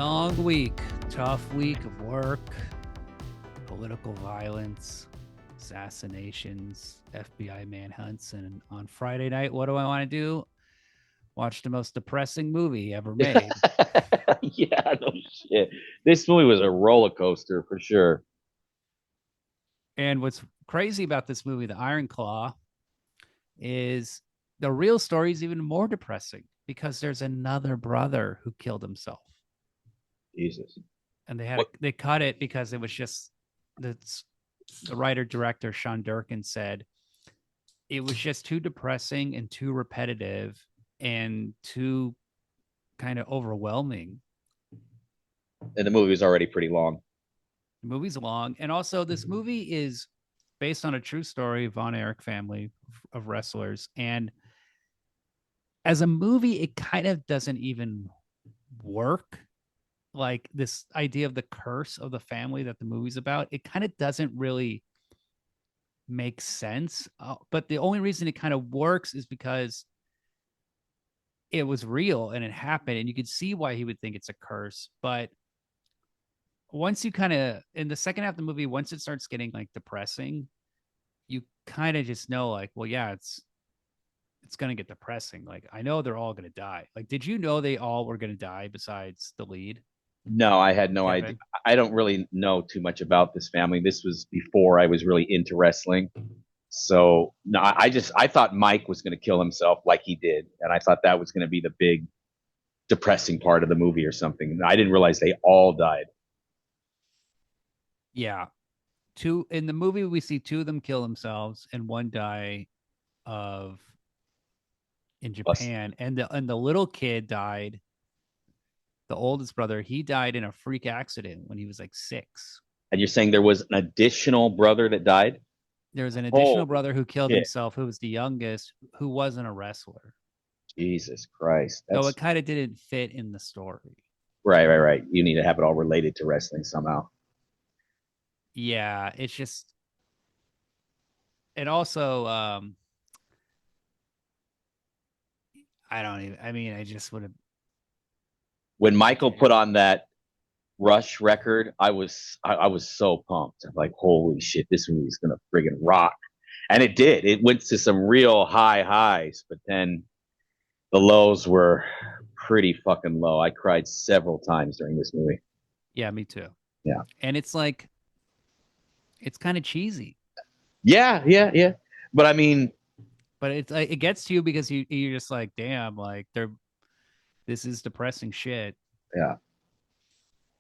long week, tough week of work, political violence, assassinations, FBI manhunts. And on Friday night, what do I want to do? Watch the most depressing movie ever made. Yeah, no shit. This movie was a roller coaster for sure. And what's crazy about this movie, The Iron Claw, is the real story is even more depressing because there's another brother who killed himself. Jesus. And What? they cut it because it was just the writer director Sean Durkin said it was just too depressing and too repetitive and too kind of overwhelming. And the movie was already pretty long. The movie's long, and also this movie is based on a true story of Von Erich family of wrestlers. And as a movie, it kind of doesn't even work. Like this idea of the curse of the family that the movie's about, it kind of doesn't really make sense. But the only reason it kind of works is because it was real and it happened, and you could see why he would think it's a curse. But once you kind of in the second half of the movie, once it starts getting like depressing, you kind of just know, like, well, yeah, it's gonna get depressing. Like, I know they're all gonna die. Like, did you know they all were gonna die besides the lead, No, I had no idea. Kevin? I don't really know too much about this family. This was before I was really into wrestling. So no, I thought Mike was going to kill himself like he did, and I thought that was going to be the big depressing part of the movie or something. I didn't realize they all died. Yeah. Two in the movie, we see two of them kill themselves and one die of in Plus, Japan, and the little kid died. The oldest brother, he died in a freak accident when he was like 6. and you're saying there was an additional brother that died? There was an additional Holy brother who killed shit! himself, who was the youngest, who wasn't a wrestler. Jesus Christ! So That's it kind of didn't fit in the story. right, right, right. You need to have it all related to wrestling somehow. Yeah, it's just, and also, I don't even. I mean, I just would have. When I Michael can't. put on that Rush record, I was so pumped. I'm like, holy shit, this movie's gonna friggin' rock. And it did. It went to some real high highs, but then the lows were pretty fucking low. I cried several times during this movie. Yeah, me too. Yeah. And it's like it's kind of cheesy, Yeah, yeah, yeah. But I mean, but it's like it gets to you because you're just like, damn, like they're this is depressing shit. yeah.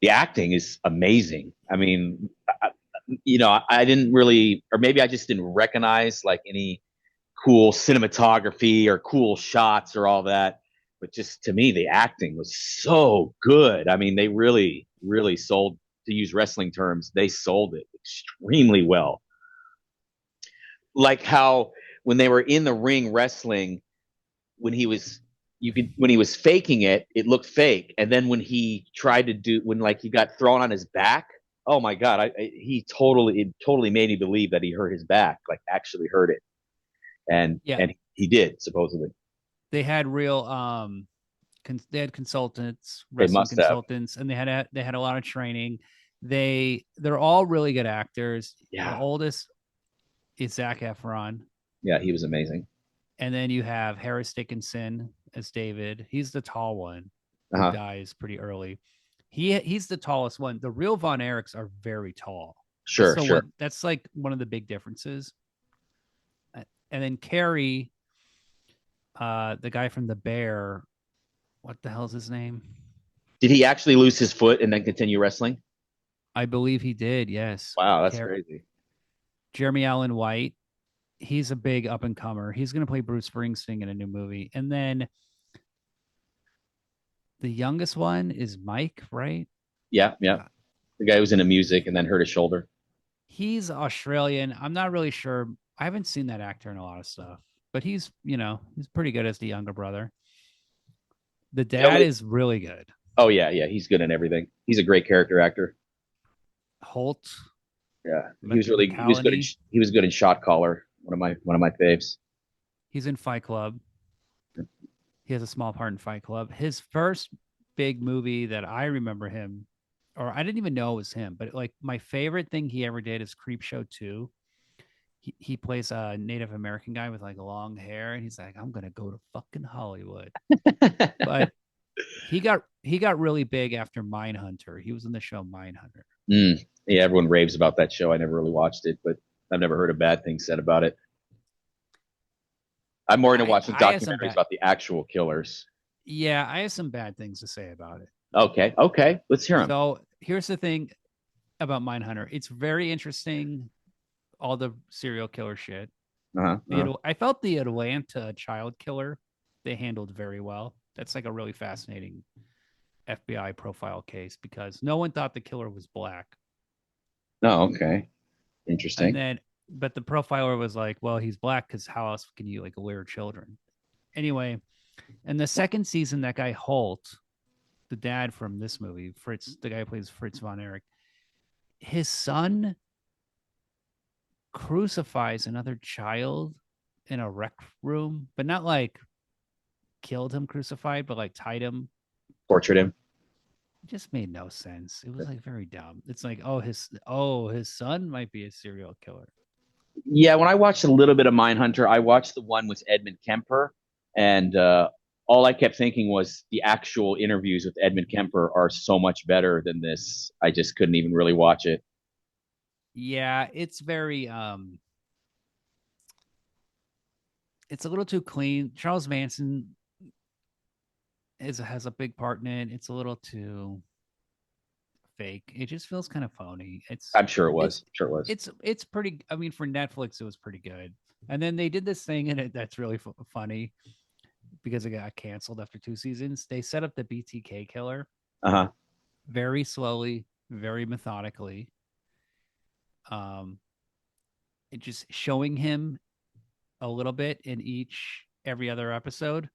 The acting is amazing. I mean, I didn't really, or maybe I just didn't recognize like any cool cinematography or cool shots or all that. But just to me, the acting was so good. I mean, they really, really sold, to use wrestling terms, they sold it extremely well. Like how when they were in the ring wrestling, when he was when he was faking it, it looked fake. And then when he tried to do when like he got thrown on his back, oh my god, it totally made me believe that he hurt his back, like actually hurt it. And Yeah, and he did supposedly. they had real they had consultants, They wrestling must have. consultants, and they had a lot of training. They're all really good actors. The Yeah, oldest is Zac Efron, yeah, he was amazing. and then you have Harris Dickinson as David. He's the tall one who Uh-huh. dies pretty early. He's the tallest one. The real Von Erichs are very tall. That's Sure, the sure. one. That's like one of the big differences. And then Carrie, the guy from The Bear, what the hell's his name? Did he actually lose his foot and then continue wrestling? I believe he did. Yes, Wow, that's crazy. Jeremy Allen White. He's a big up and comer. He's going to play Bruce Springsteen in a new movie. And then the youngest one is Mike, right? Yeah, yeah. Uh, The guy who was into music and then hurt his shoulder. He's Australian. I'm not really sure. I haven't seen that actor in a lot of stuff, but he's pretty good as the younger brother. The The dad only is really good. Oh yeah, yeah, he's good in everything. He's a great character actor. Holt Yeah, McCallany. he was good in Shot Caller, one of my faves. He's in Fight Club. He has a small part in Fight Club. His first big movie that I remember him, or I didn't even know it was him, but like my favorite thing he ever did is Creep Show 2. He plays a Native American guy with like long hair, and he's like, I'm gonna go to fucking Hollywood. But he got really big after Mindhunter. He was in the show Mindhunter. Yeah, everyone raves about that show. I never really watched it, but I've never heard a bad thing said about it. I'm more into watching I have some documentaries bad about the actual killers. yeah, I have some bad things to say about it. Okay, okay, let's hear them. So here's the thing about Mindhunter. It's very interesting, all the serial killer shit. Uh-huh, uh-huh. I felt the Atlanta child killer they handled very well. That's like a really fascinating FBI profile case because no one thought the killer was black. Oh, okay, And interesting. then, but the profiler was like, well, he's black because how else can you like lure children? Anyway, in the second season, that guy Holt, the dad from this movie, Fritz, the guy who plays Fritz von Erich, his son crucifies another child in a rec room, but not like killed him crucified, but like tied him. Portrait him. It just made no sense. It was like very dumb. It's like, oh his son might be a serial killer. Yeah, when I watched a little bit of Mindhunter, I watched the one with Edmund Kemper, and all I kept thinking was the actual interviews with Edmund Kemper are so much better than this. I just couldn't even really watch it. Yeah, it's very it's a little too clean. Charles Manson has a big part in it. It's a little too fake. It just feels kind of phony. I'm sure it was. It's I'm sure it was. it's pretty. I mean, for Netflix, it was pretty good. And then they did this thing in it that's really funny because it got canceled after 2 seasons. They set up the BTK killer Uh huh. very slowly, very methodically. Um, it just showing him a little bit in every other episode.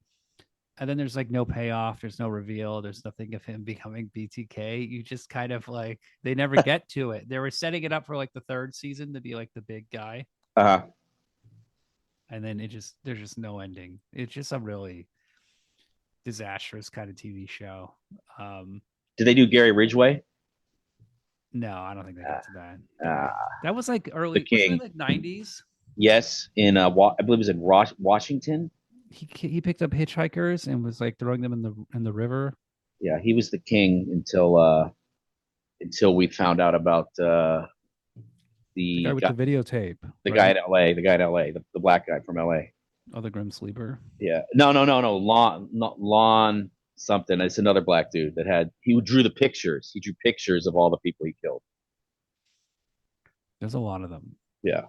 And then there's like no payoff, there's no reveal, there's nothing of him becoming BTK. You just kind of like they never get to it. They were setting it up for like the third season to be like the big guy, Uh huh. and then there's just no ending. It's just a really disastrous kind of TV show. Um, Did they do Gary Ridgway? no, I don't think they Uh, got to that. uh, That was like the early, wasn't it King. like 90s? Yes, in I believe it was in Washington. He picked up hitchhikers and was like throwing them in the river. Yeah, he was the king until we found out about The guy the with guy, the videotape, the guy right? in L.A. The guy in L.A. The black guy from L.A. Oh, the Grim Sleeper. Yeah. No, no, no, no. Lon, not Lon something. It's another black dude that he drew the pictures. He drew pictures of all the people he killed. There's a lot of them. Yeah.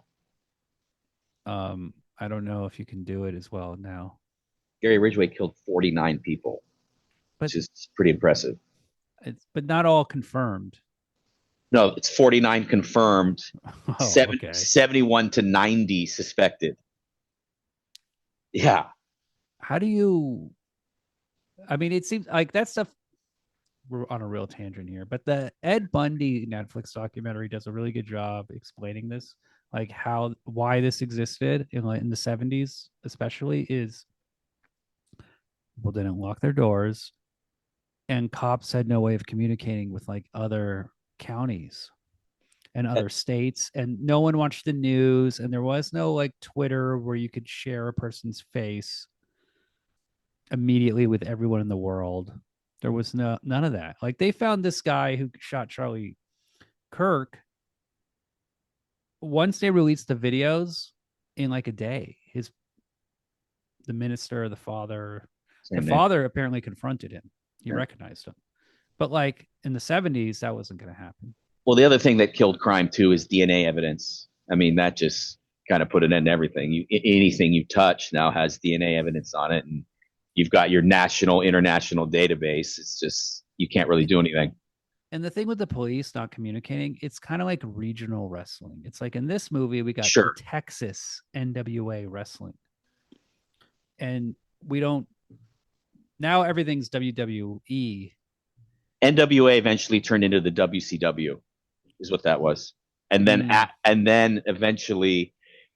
I don't know if you can do it as well now, Gary Ridgway killed 49 people, but which is pretty impressive. but not all confirmed. No, it's 49 confirmed, Oh, okay. 71 to 90 suspected. Yeah. How do you? I mean, it seems like that stuff. We're on a real tangent here, but the Ed Bundy Netflix documentary does a really good job explaining this, like why this existed in the 70s, especially is people didn't lock their doors and cops had no way of communicating with like other counties and other states, and no one watched the news, and there was no like Twitter where you could share a person's face immediately with everyone in the world. There was none of that. Like they found this guy who shot Charlie Kirk. Once they released the videos in like a day, the minister, the Same name. father apparently confronted him. He Yeah. recognized him. But like in the 70s, that wasn't going to happen. Well, the other thing that killed crime too is DNA evidence. I mean, that just kind of put an end to everything. Anything you touch now has DNA evidence on it, and you've got your national, international database. It's just you can't really do anything. And the thing with the police not communicating, it's kind of like regional wrestling. It's like in this movie, we got Sure. Texas NWA wrestling. And we don't, now everything's WWE. NWA eventually turned into the WCW, is what that was, and then eventually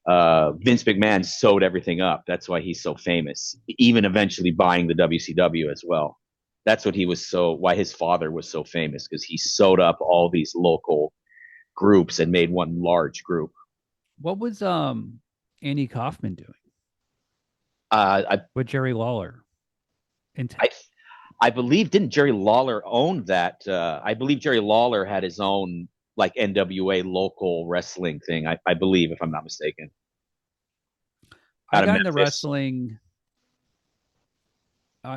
Vince McMahon sewed everything up. That's why he's so famous. Even eventually buying the WCW as well. That's what he was so why his father was so famous because he sewed up all these local groups and made one large group. What was Andy Kaufman doing Uh, with Jerry Lawler? And I I believe didn't Jerry Lawler own that? I believe Jerry Lawler had his own like NWA local wrestling thing. I believe, if I'm not mistaken, I out of got into Memphis. wrestling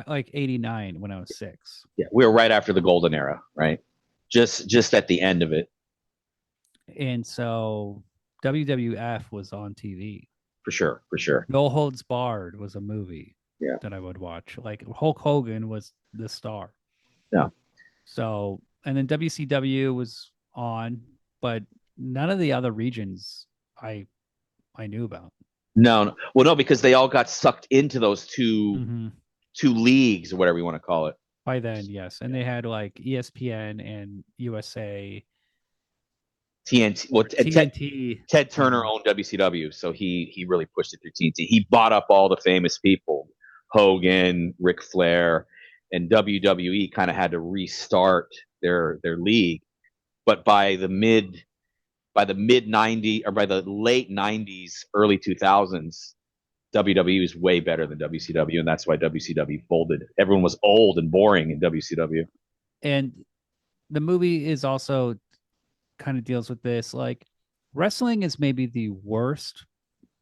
like '89 when I was 6, Yeah, we were right after the golden era, right? Just at the end of it, and so WWF was on TV. for sure, for sure. No Holds Barred was a movie Yeah, that I would watch. Like Hulk Hogan was the star. yeah. So, and then WCW was on, but none of the other regions I I knew about. No, no, well, no, because they all got sucked into those Mm-hmm. two leagues or whatever you want to call it. By then, yes, and they had like ESPN and USA TNT. Well, or TNT. Ted Turner Mhm. owned WCW, so he really pushed it through TNT. He bought up all the famous people, Hogan, Ric Flair, and WWE kind of had to restart their league. But by the mid '90s or by the late '90s, early 2000s, WWE is way better than WCW, and that's why WCW folded. Everyone was old and boring in WCW. And the movie is also kind of deals with this. Like wrestling is maybe the worst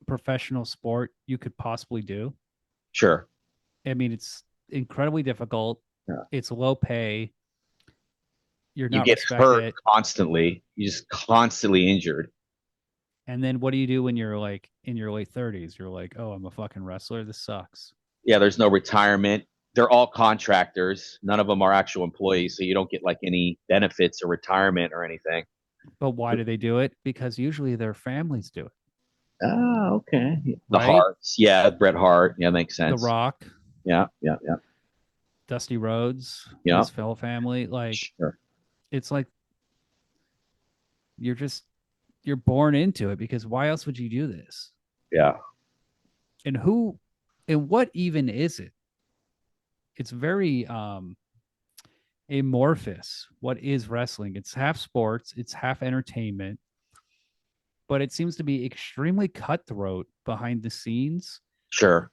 professional sport you could possibly do. Sure. I mean, it's incredibly difficult. Yeah. It's low pay. You're You not get hurt respected. constantly. You just constantly injured. And then what do you do when you're like in your late 30s? You're like, oh, I'm a fucking wrestler. This sucks. Yeah, there's no retirement. They're all contractors. None of them are actual employees, so you don't get like any benefits or retirement or anything. But why do they do it? Because usually their families do it, Oh, okay. The right? Hearts, yeah, Bret Hart, yeah, makes The sense. Rock, Yeah, yeah, yeah, Dusty Rhodes, yeah. his fellow family. Like, Sure. it's like you're just, you're born into it because why else would you do this? Yeah, And who, and what even is it? It's very amorphous. What is wrestling? It's half sports, it's half entertainment, but it seems to be extremely cutthroat behind the scenes sure,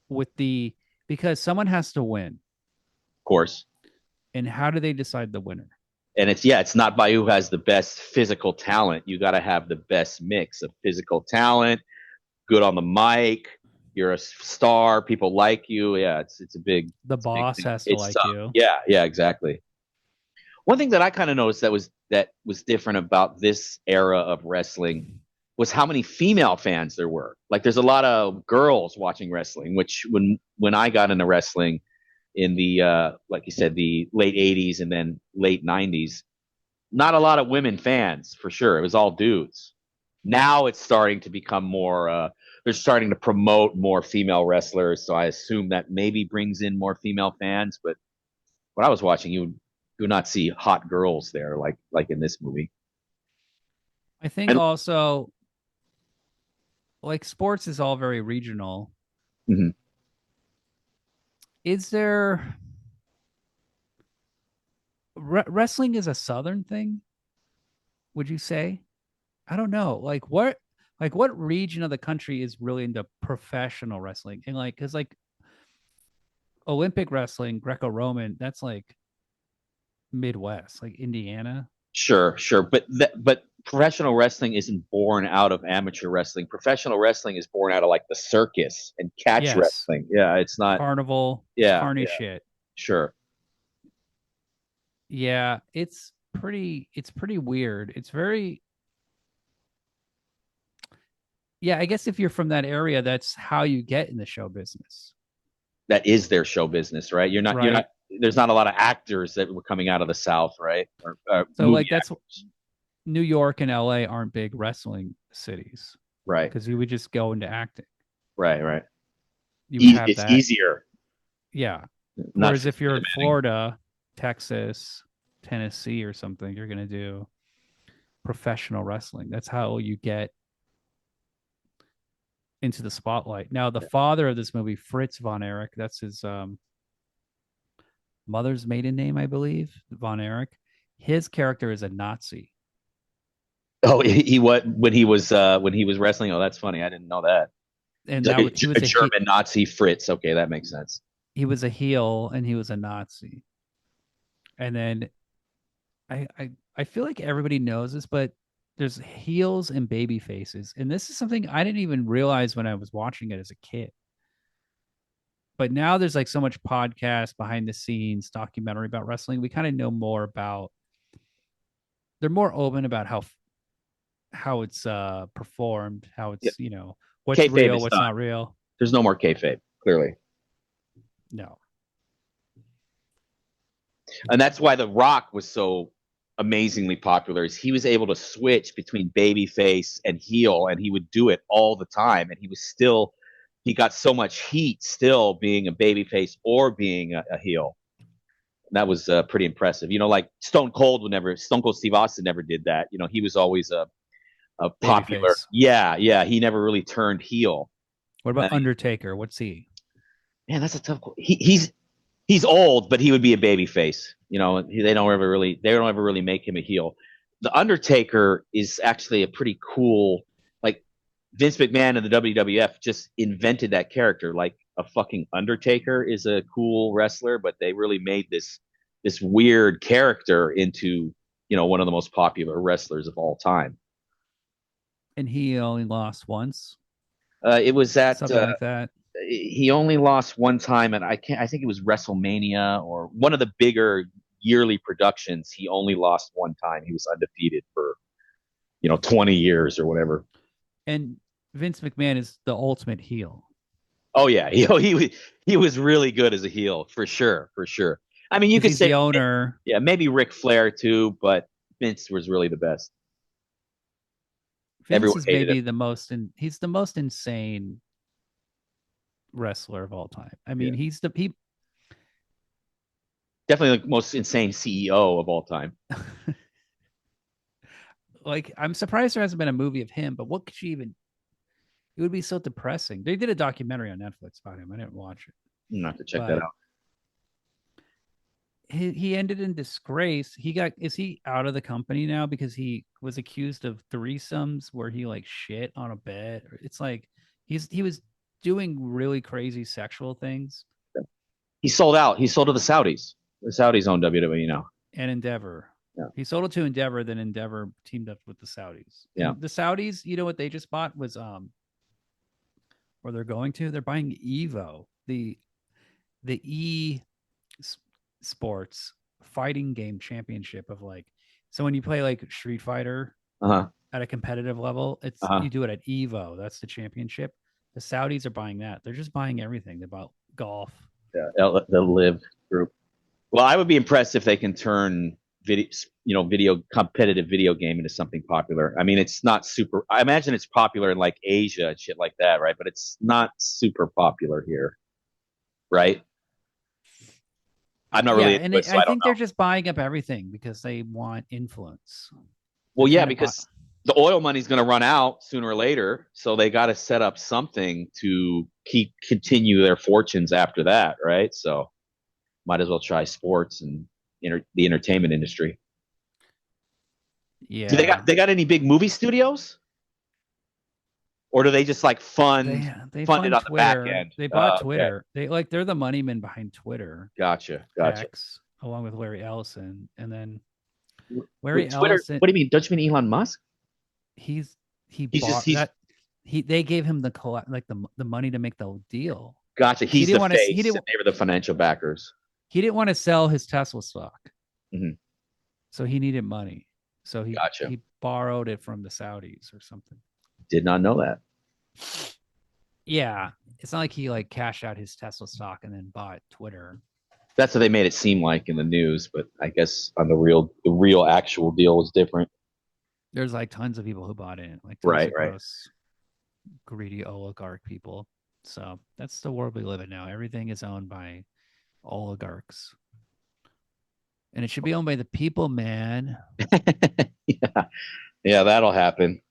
with the, because someone has to win. of course. And how do they decide the winner? And it's yeah, it's not by who has the best physical talent. You got to have the best mix of physical talent, good on the mic. You're a star. People like you. Yeah, The it's a big boss thing. has to It's like tough. you. Yeah, yeah, exactly. One thing that I kind of noticed that was different about this era of wrestling was how many female fans there were. Like, there's a lot of girls watching wrestling, which when I got into wrestling in the like you said, the late '80s and then late '90s, not a lot of women fans for sure. It was all dudes. Now it's starting to become more. They're starting to promote more female wrestlers, so I assume that maybe brings in more female fans. But when I was watching, you would not see hot girls there like in this movie. I think And also like sports is all very regional. mhm, Is there wrestling is a southern thing? Would you say? I don't know. Like what region of the country is really into professional wrestling? And like cuz like Olympic wrestling, Greco-Roman, that's like Midwest, like Indiana. sure, sure, but professional wrestling isn't born out of amateur wrestling. Professional wrestling is born out of like the circus and catch Yes. wrestling. Yeah, it's not. Carnival, Yeah, carny yeah, shit. sure. Yeah, it's pretty weird. It's very, yeah, I guess if you're from that area, that's how you get in the show business, That is their show business, right? You're not. right? There's not a lot of actors that were coming out of the South, right? Or So movie like that's actors, New York and LA aren't big wrestling cities right? because you would just go into acting. Right, right. You would have It's that. easier, Yeah. not Whereas if physically you're in demanding. Florida, Texas, Tennessee or something, you're going to do professional wrestling. That's how you get into the spotlight. Now, the father of this movie, Fritz von Erich, that's his mother's maiden name, I believe, Von Erich. His character is a Nazi, Oh, he what when he was wrestling? Oh, that's funny. I didn't know that. and He's like that was he a was German Nazi Fritz. Okay, that makes sense. he was a heel and he was a Nazi. And then I feel like everybody knows this, but there's heels and baby faces, and this is something I didn't even realize when I was watching it as a kid. But now there's like so much podcast, behind the scenes, documentary about wrestling. We kind of know more about. They're more open about how it's performed, how Yeah, it's what's kayfabe real, is what's done. not real. There's no more kayfabe, clearly, No, and that's why The Rock was so amazingly popular. Is he was able to switch between babyface and heel, and he would do it all the time, and he got so much heat still being a babyface or being a heel. That was pretty impressive. Like Stone Cold Steve Austin never did that. He was always a baby popular. face. Yeah, yeah. He never really turned heel. What about Uh, Undertaker? What's he? Man, that's a tough. He's old, but he would be a baby face. They don't ever really make him a heel. The Undertaker is actually a pretty cool. Like Vince McMahon and the WWF just invented that character. Like a fucking Undertaker is a cool wrestler, but they really made this weird character into one of the most popular wrestlers of all time. And he only lost once, It was at something like that. he only lost one time, and I think it was WrestleMania or one of the bigger yearly productions. He only lost one time. He was undefeated for 20 years or whatever. And Vince McMahon is the ultimate heel. Oh yeah, he was really good as a heel for sure, for sure. I mean, you Because could he's the say owner. yeah, maybe Ric Flair too, but Vince was really the best. Vince Everyone is hated him. maybe the most, and he's the most insane wrestler of all time. I Yeah, mean, he definitely the most insane CEO of all time. like I'm surprised there hasn't been a movie of him. But what could you even? It would be so depressing. They did a documentary on Netflix about him. I didn't watch it, Not to check that but out. he ended in disgrace. Is he out of the company now because he was accused of threesomes where he like shit on a bed? It's like he was doing really crazy sexual things. He sold out. He sold to the Saudis. The Saudis own WWE now. And Endeavor. Yeah, He sold it to Endeavor, then Endeavor teamed up with the Saudis. yeah. And the Saudis, you know what they just bought was where they're going to? They're buying Evo, the E sports fighting game championship of like, so when you play like Street Fighter Uh huh. at a competitive level, Uh it's huh. you do it at Evo. That's the championship. The Saudis are buying that. They're just buying everything. They bought golf. Yeah. The Live group. Well, I would be impressed if they can turn competitive video game into something popular. I mean, it's not super. I imagine it's popular in like Asia and shit like that, right? But it's not super popular here, right? I'm not Yeah, really into and it, so I I don't think they're know. just buying up everything because they want influence. They're Well, yeah, trying to buy. because the oil money's going to run out sooner or later, so they got to set up something to continue their fortunes after that, right? So might as well try sports and the entertainment industry. Do they Yeah, got any big movie studios, or do they just like they fund it fund on the back Twitter. end? They bought Okay, Twitter. They're the money men behind Twitter gotcha. X, along with Larry Ellison, and then Wait, Larry Twitter? Ellison. What do you mean? Don't you mean Elon Musk? He's he He's just bought he's that. They gave him like the money to make the deal. gotcha. He He's didn't the want to. He face, didn't. and they were the financial backers. He didn't want to sell his Tesla stock, Hmm. so he needed money. So Gotcha. he borrowed it from the Saudis or something. Did not know that. Yeah, it's not like he like cashed out his Tesla stock and then bought Twitter. That's what they made it seem like in the news, but I guess on the real actual deal was different. There's like tons of people who bought it, like tons Right, of right. gross, greedy oligarch people. So that's the world we live in now. Everything is owned by oligarchs, and it should be owned by the people, man. Yeah, yeah, that'll happen.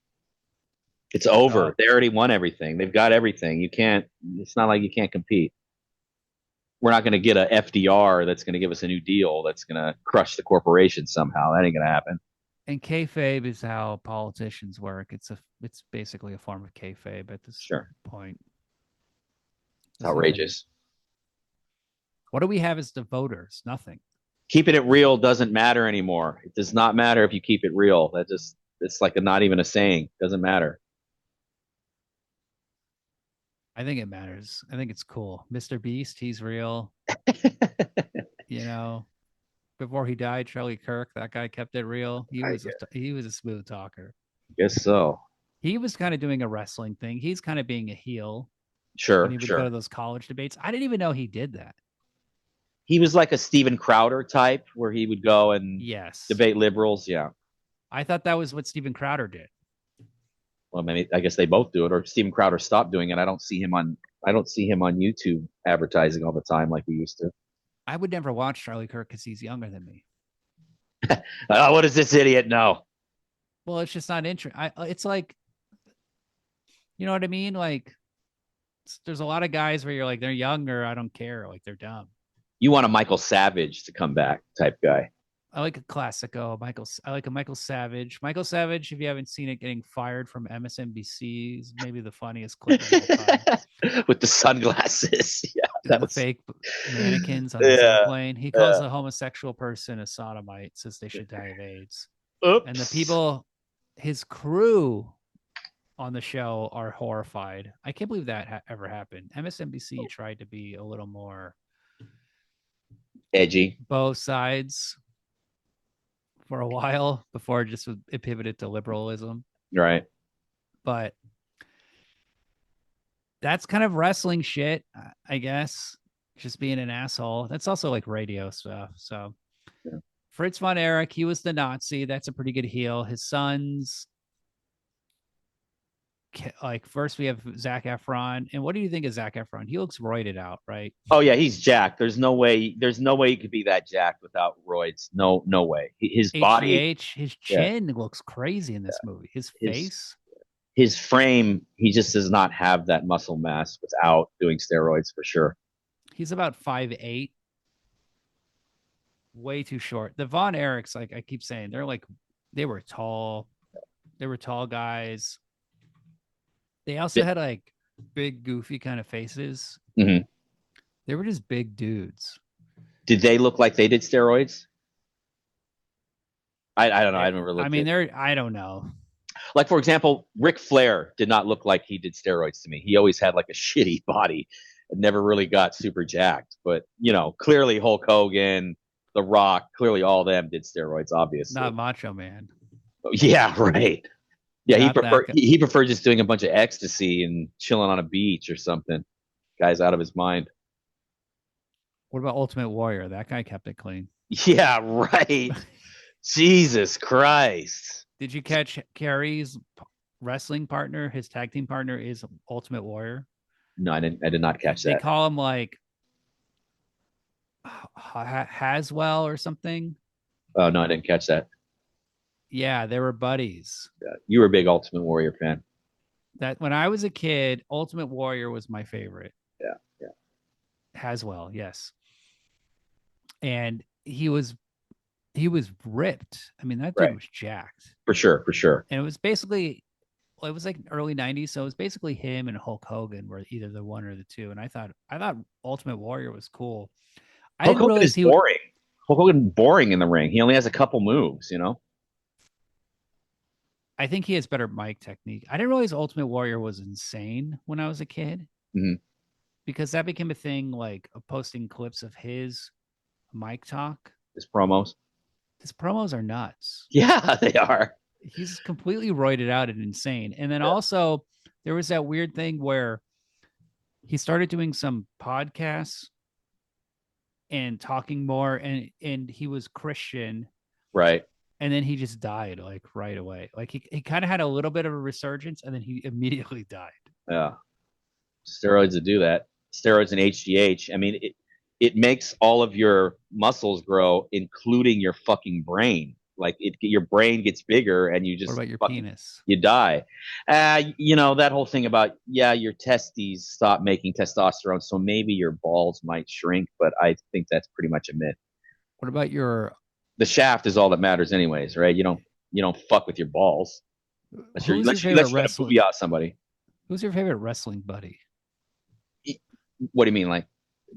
It's over. So They already won everything. They've got everything. You can't. It's not like you can't compete. we're not going to get a FDR that's going to give us a new deal that's going to crush the corporation somehow. That ain't going to happen. And kayfabe is how politicians work. It's basically a form of kayfabe at this Sure. point. It's There's nothing. outrageous. What do we have as the voters? Nothing. Keeping it real doesn't matter anymore. It does not matter if you keep it real. It's like not even a saying. It doesn't matter. I think it matters. I think it's cool. Mr. Beast, he's real. You know, before he died, Charlie Kirk, that guy kept it real. I He was a smooth talker. guess so. He was kind of doing a wrestling thing. He's kind of being a heel when Sure, he would go to sure. those college debates. I didn't even know he did that. He was like a Steven Crowder type where he would go and Yes. debate liberals. Yeah. I thought that was what Steven Crowder did. Well, maybe I guess they both do it, or Steven Crowder stopped doing it. I don't see him on YouTube advertising all the time like he used to. I would never watch Charlie Kirk because he's younger than me. Oh, what does this idiot know? Well, it's just not interesting. It's like, you know what I mean? Like, there's a lot of guys where you're like, they're younger. I don't care. Like, they're dumb. You want a Michael Savage to come back type guy. I like a classico. I like a Michael Savage. Michael Savage, if you haven't seen it, getting fired from MSNBC is maybe the funniest clip of all time. With the sunglasses. Yeah, that The was fake mannequins on his yeah. airplane. He calls a homosexual person a sodomite, says they should die of AIDS. Oops. And the people, his crew on the show are horrified. I can't believe that ever happened. MSNBC tried to be a little more Edgy. both sides for a while before it pivoted to liberalism. Right. But that's kind of wrestling shit, I guess. Just being an asshole. That's also like radio stuff. So yeah. Fritz von Erich, he was the Nazi. That's a pretty good heel. His sons, like first we have Zac Efron. And what do you think of Zac Efron? He looks roided out, right? Oh yeah, he's jacked. There's no way he could be that jacked without roids. No way. His body, his chin looks crazy in this movie. His face, his frame, he just does not have that muscle mass without doing steroids for sure. He's about 5'8". Way too short. The Von Erichs, like I keep saying, they were tall. They were tall guys. They also had like big, goofy kind of faces. Mm-hmm. They were just big dudes. Did they look like they did steroids? I don't know. I never looked. I mean, I don't know. Like for example, Ric Flair did not look like he did steroids to me. He always had like a shitty body and never really got super jacked. But clearly Hulk Hogan, The Rock, clearly all of them did steroids. Obviously, not Macho Man. Yeah, right. Yeah, Not he preferred just doing a bunch of ecstasy and chilling on a beach or something. Guy's out of his mind. What about Ultimate Warrior? That guy kept it clean. Yeah, right. Jesus Christ. Did you catch Kerry's wrestling partner? His tag team partner is Ultimate Warrior. No, I did not catch that. They call him like Haswell or something. Oh no, I didn't catch that. Yeah, they were buddies. Yeah, you were a big Ultimate Warrior fan. That when I was a kid, Ultimate Warrior was my favorite. Yeah, yeah. Haswell, yes. And he was ripped. I mean, that dude was jacked. For sure, for sure. And it was basically, well, it was like early 90s, so it was basically him and Hulk Hogan were either the one or the two. And I thought Ultimate Warrior was cool. Hulk Hogan is boring. Hulk Hogan boring in the ring. He only has a couple moves, I think he has better mic technique. I didn't realize Ultimate Warrior was insane when I was a kid. Mm-hmm. Because that became a thing, like posting clips of his mic talk. His promos. His promos are nuts. Yeah, they are. He's completely roided out and insane. And then also there was that weird thing where he started doing some podcasts and talking more, and he was Christian. Right. And then he just died like right away. Like he kind of had a little bit of a resurgence and then he immediately died. Yeah. Steroids to do that. Steroids and HGH. I mean, it makes all of your muscles grow, including your fucking brain. Like your brain gets bigger and you What just about your fucking penis? you die. That whole thing about your testes stop making testosterone, so maybe your balls might shrink, but I think that's pretty much a myth. What about your The shaft is all that matters, anyways, right? You don't fuck with your balls unless you're who's your unless, you, favorite unless you're gonna wrestler? booyah somebody. Who's your favorite wrestling buddy? What do you mean, like?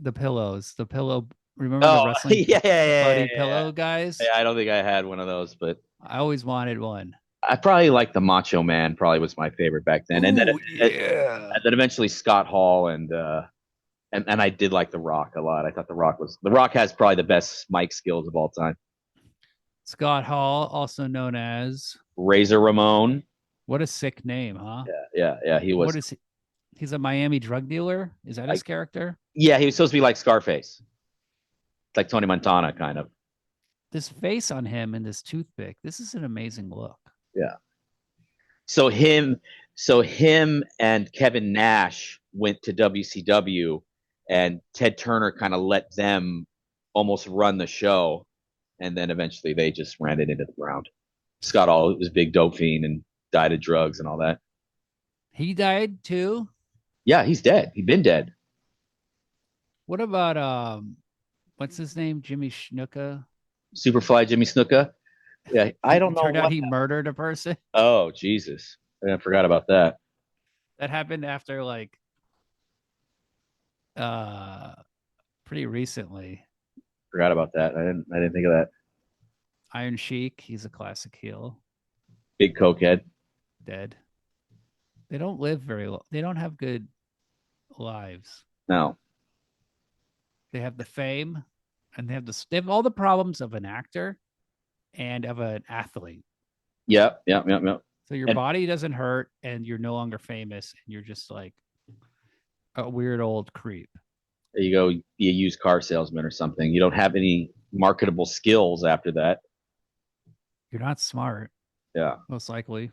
The pillows, the pillow. Remember the Oh, wrestling yeah, yeah, yeah, buddy yeah, yeah. pillow guys? Yeah, I don't think I had one of those, but I always wanted one. I probably like the Macho Man. Probably was my favorite back then, Ooh, and yeah. then eventually Scott Hall and I did like the Rock a lot. I thought the Rock has probably the best mic skills of all time. Scott Hall, also known as Razor Ramon. what a sick name, huh? Yeah, yeah, yeah. He What was is he? He's a Miami drug dealer. Is that his like, character? yeah, he was supposed to be like Scarface, like Tony Montana, kind of. This face on him and this toothpick. This is an amazing look. Yeah. So him and Kevin Nash went to WCW, and Ted Turner kind of let them almost run the show, and then eventually they just ran it into the ground. Scott Hall was a big dope fiend and died of drugs and all that. He died too. Yeah, he's dead. He's been dead. What about what's his name? Jimmy Snuka. Superfly Jimmy Snuka. Yeah, I don't It know turned out what. he murdered a person. Oh Jesus, I forgot about that. That happened after like uh pretty recently. Forgot about that. I didn't think of that. Iron Sheik, he's a classic heel. Big cokehead. Dead. They don't live very long. They don't have good lives. No. They have the fame and they have all the problems of an actor and of an athlete. Yep. Yep. Yep. Yep. So your And body doesn't hurt and you're no longer famous and you're just like a weird old creep. there you go. Be a used car salesman or something. You don't have any marketable skills after that. You're not smart, Yeah. most likely.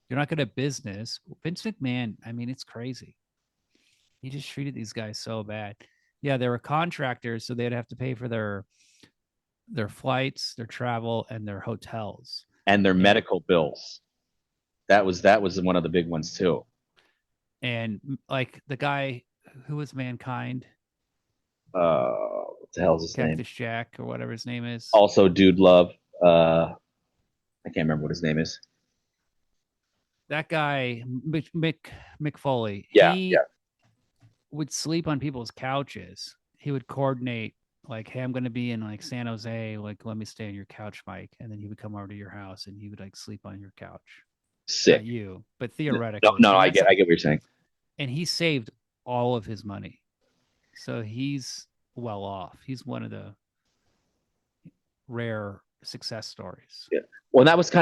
You're not good at business. Vince McMahon, I mean, it's crazy. He just treated these guys so bad. Yeah, they were contractors, so they'd have to pay for their flights, their travel, and their hotels. And their And medical bills. That was one of the big ones too. like the guy who was Mankind, What the hell's his name? Cactus Jack or whatever his name is. Also, Dude Love. I can't remember what his name is. That guy, Mick Foley, Yeah. he Yeah. would sleep on people's couches. He would coordinate like, hey, I'm going to be in like San Jose. Like, let me stay on your couch, Mike. And then he would come over to your house and he would like sleep on your couch. Not Sick. you, but No, theoretically. no, And I that's get what you're saying. and he saved all of his money. So he's well off. He's one of the rare success stories. Yeah. Well, that's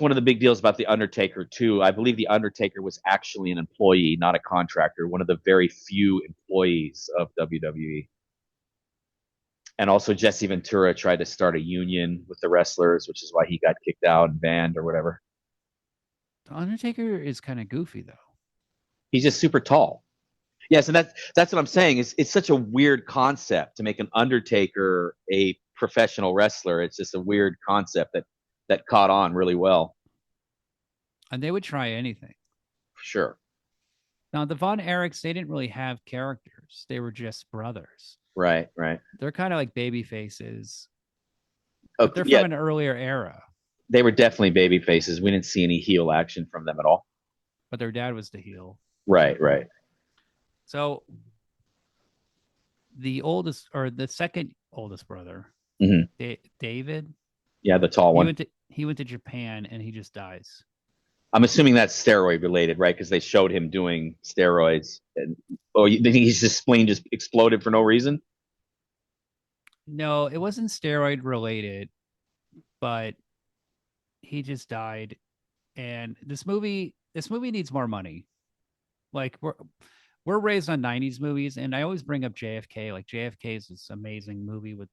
one of the big deals about the Undertaker too. I believe the Undertaker was actually an employee, not a contractor. One of the very few employees of WWE. And also, Jesse Ventura tried to start a union with the wrestlers, which is why he got kicked out and banned or whatever. The Undertaker is kind of goofy though. He's just super tall. Yes, and that's what I'm saying. It's such a weird concept to make an Undertaker a professional wrestler. It's just a weird concept that caught on really well. And they would try anything. Sure. Now the Von Erichs, they didn't really have characters. They were just brothers. Right. Right. They're kind of like baby faces, but Okay. they're Yeah, from an earlier era. they were definitely baby faces. We didn't see any heel action from them at all. But their dad was the heel. Right. Right. So the oldest or the second oldest brother, Hmm. David, Yeah, the tall he one. went to Japan and he just dies. I'm assuming that's steroid related, right? Because they showed him doing steroids. And you think his spleen just exploded for no reason? No, it wasn't steroid related, but he just died. And this movie needs more money. Like we're raised on 90s movies and I always bring up JFK. Like JFK is this amazing movie with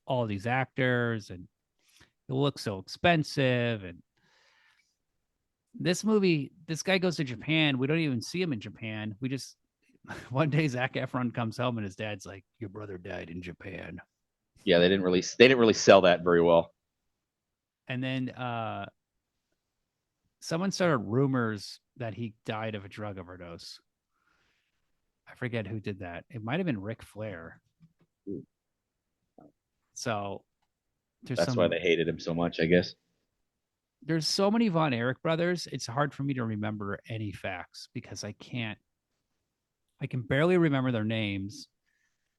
all these actors and it looks so expensive and this movie, this guy goes to Japan. We don't even see him in Japan. We just one day Zac Efron comes home and his dad's like, "Your brother died in Japan." Yeah, they didn't really sell that very well. And then someone started rumors that he died of a drug overdose. I forget who did that. It might have been Ric Flair. So there's That's why some they hated him so much, I guess. there's so many Von Erich brothers. It's hard for me to remember any facts because I can barely remember their names.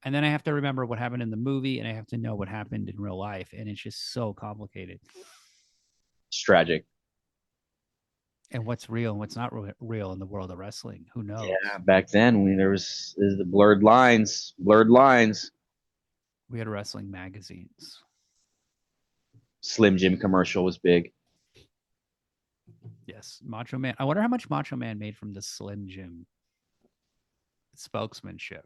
And then I have to remember what happened in the movie and I have to know what happened in real life. And it's just so complicated. It's tragic. And what's real and what's not real in the world of wrestling. Who Yeah, knows? back then when there's the blurred lines, blurred lines. We had wrestling magazines. Slim Jim commercial was big. Yes. Macho Man. I wonder how much Macho Man made from the Slim Jim spokesmanship.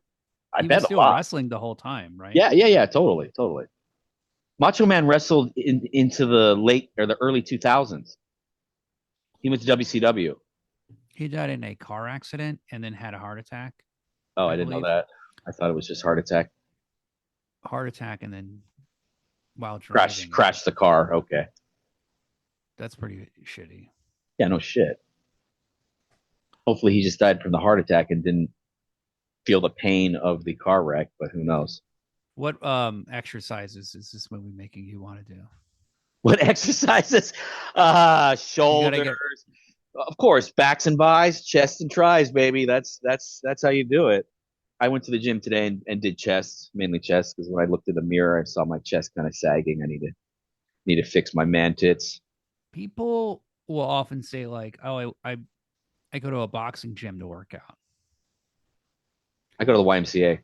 I He was bet a still lot. wrestling the whole time, right? Yeah, yeah, yeah, totally, totally. Macho Man wrestled into the late or the early 2000s. He went to WCW. He died in a car accident and then had a heart attack, Oh, I I didn't know believe. that. I thought it was just heart attack. Heart attack and then while Crash, driving. crashed the car. Okay. That's pretty shitty. Yeah, no shit. Hopefully he just died from the heart attack and didn't feel the pain of the car wreck, but who knows? What exercises is this movie making you want to do? What exercises? You gotta get Shoulders. Of course, backs and buys, chest and tries, baby. That's how you do it. I went to the gym today and did chest, mainly chest, because when I looked in the mirror, I saw my chest kind of sagging. I need to fix my man tits. people will often say like, "Oh, I go to a boxing gym to work out," I go to the YMCA.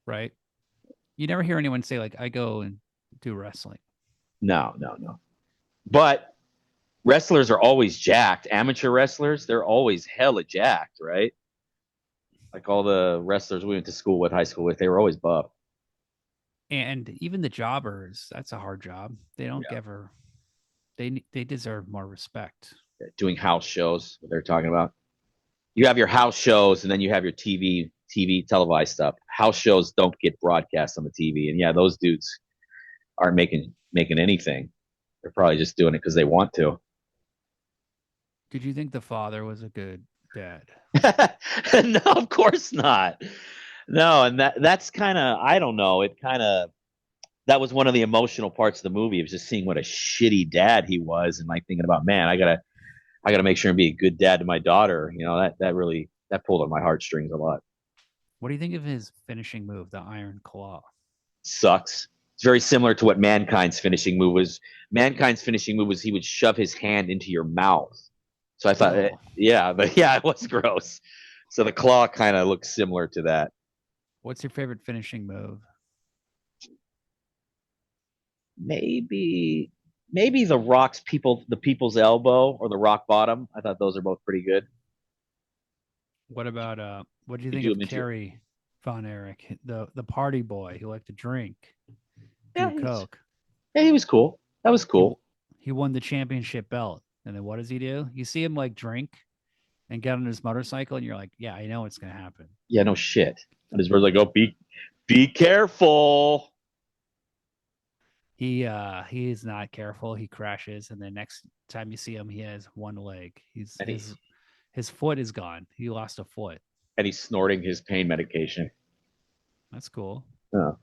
right? You never hear anyone say like, "I go and do wrestling." No, no, no. But wrestlers are always jacked. Amateur wrestlers, they're always hella jacked, right? Like all the wrestlers we went to school with, high school with, they were always buff. And even the jobbers, that's a hard job. They don't Yeah. ever they deserve more respect. Doing house shows, what they're talking about. You have your house shows and then you have your TV televised stuff. House shows don't get broadcast on the TV. And yeah, those dudes aren't making anything. They're probably just doing it because they want to. Did you think the father was a good dad? No, of course not. No, and that's kind of I don't know. It kind of that was one of the emotional parts of the movie. It was just seeing what a shitty dad he was, and like thinking about, man, I gotta make sure and be a good dad to my daughter. You know that really that pulled on my heartstrings a lot. What do you think of his finishing move, the Iron Claw? Sucks. It's very similar to what Mankind's finishing move was. Mankind's finishing move was he would shove his hand into your mouth. So I thought, Oh, yeah, but yeah, it was gross. So the claw kind of looks similar to that. what's your favorite finishing move? Maybe the people's elbow or the rock bottom. I thought those are both pretty good. What about what do you Did think you of mention? Kerry Von Erich, the party boy who liked to drink, Yeah, do coke? he was cool. That was He cool. he won the championship belt, and then what does he do? You see him like drink and get on his motorcycle, and you're like, yeah, I know it's gonna happen. Yeah, no shit. And his words like, "Oh, be careful." He is not careful. He crashes, and the next time you see him, he has one leg. He's And he his foot is gone. He lost a foot. and he's snorting his pain medication. That's cool. Oh,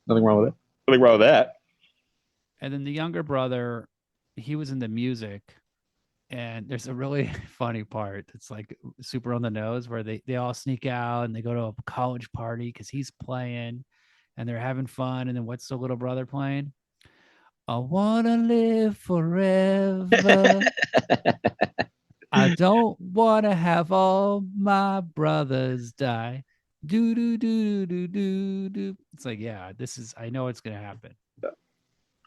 nothing wrong with it. Nothing wrong with that. And then the younger brother, he was in the music, and there's a really funny part that's like super on the nose where they all sneak out and they go to a college party because he's playing and they're having fun. And then what's the little brother playing? I wanna live forever. I don't wanna have all my brothers die. Do do do do do do. It's like, yeah, this is. I know it's gonna happen. You will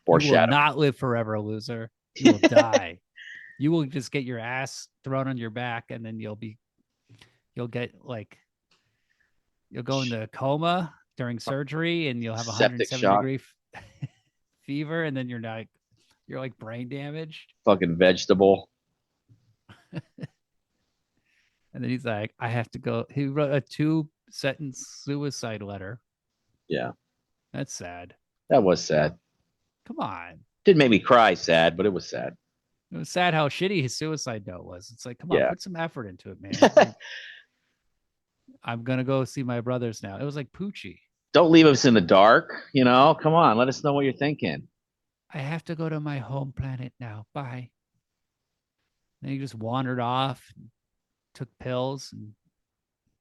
Foreshadowing. not live forever, loser. You will die. You will just get your ass thrown on your back, and then you'll get like you'll go into a coma during surgery, and you'll have a Septic 107 shock. degree fever, and then you're like brain damaged. Fucking vegetable. And then he's like, I have to go. He wrote a 2 sentence suicide letter. Yeah, That's sad. that was sad. Come on. Didn't make me cry sad, but it was sad. It was sad how shitty his suicide note was. It's like, come on, Yeah. put some effort into it, man. Like, I'm gonna go see my brothers now. It was like Poochie. Don't leave us in the dark. Come on, let us know what you're thinking. I have to go to my home planet now. Bye. And he just wandered off, took pills, and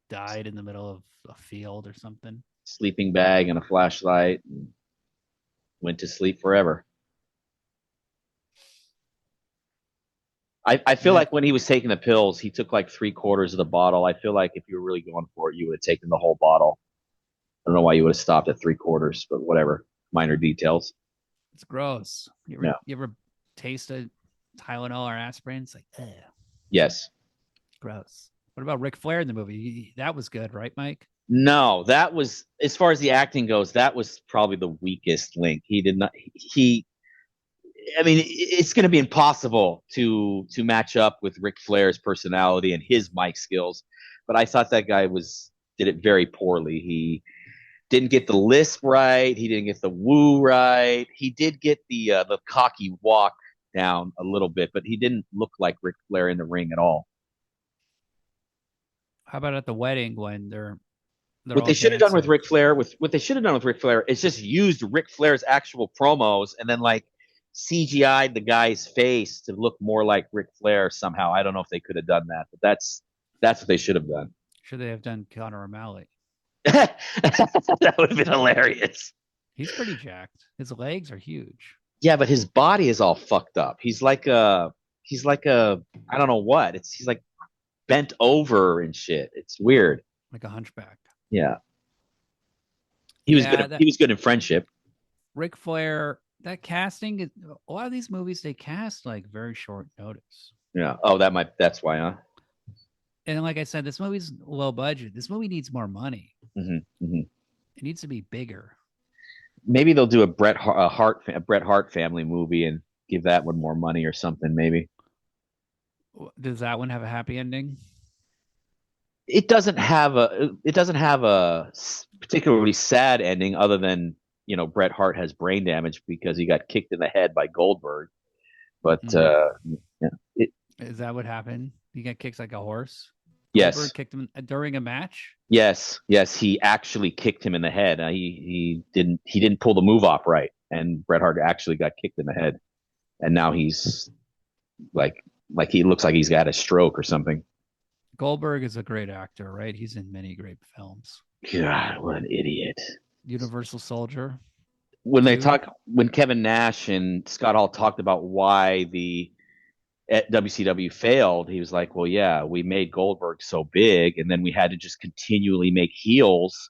died in the middle of a field or something. Sleeping bag and a flashlight. And went to sleep forever. I And feel then like when he was taking the pills, he took like 3/4 of the bottle. I feel like if you were really going for it, you would have taken the whole bottle. I don't know why you would have stopped at 3/4, but whatever. Minor details. it's gross. No. You ever taste a Tylenol or aspirin? It's like, ugh, Yes. gross. What about Ric Flair in the movie? That was good, right, Mike? No, that was as far as the acting goes. That was probably the weakest link. He did not. He. I mean, it's going to be impossible to match up with Ric Flair's personality and his mic skills. But I thought that guy did it very poorly. He didn't get the lisp right. He didn't get the woo right. He did get the cocky walk down a little bit, but he didn't look like Ric Flair in the ring at all. How about at the wedding when they're What all they should have done with dancing? Ric Flair, with what they should have done with Ric Flair, is just used Ric Flair's actual promos and then like CGI'd the guy's face to look more like Ric Flair somehow. I don't know if they could have done that, but that's what they should have done. Should they have done Connor O'Malley? That would have been hilarious. He's pretty jacked. His legs are huge, Yeah, but his body is all fucked up. He's like a I don't know what. He's like bent over and shit. It's weird. like a hunchback. Yeah. He was Yeah, good. He that was good in Friendship. Ric Flair, that casting, a lot of these movies they cast like very short notice. Yeah. Oh, that's why, huh? And like I said, this movie's low budget. This movie needs more money. Hmm. It needs to be bigger. Maybe they'll do a Bret Hart family movie and give that one more money or something. Maybe Does that one have a happy ending? it doesn't have a particularly sad ending other than Bret Hart has brain damage because he got kicked in the head by Goldberg. But Mm. yeah, Is that what happened? He got kicked like a horse. yes, Goldberg kicked him during a match. yes, he actually kicked him in the head. He didn't pull the move off right, and Bret Hart actually got kicked in the head, and now he's like he looks like he's got a stroke or something. Goldberg is a great actor, right? He's in many great films. God, what an idiot! Universal Soldier When 2. when Kevin Nash and Scott Hall talked about why the WCW failed, he was like, "Well, yeah, we made Goldberg so big, and then we had to just continually make heels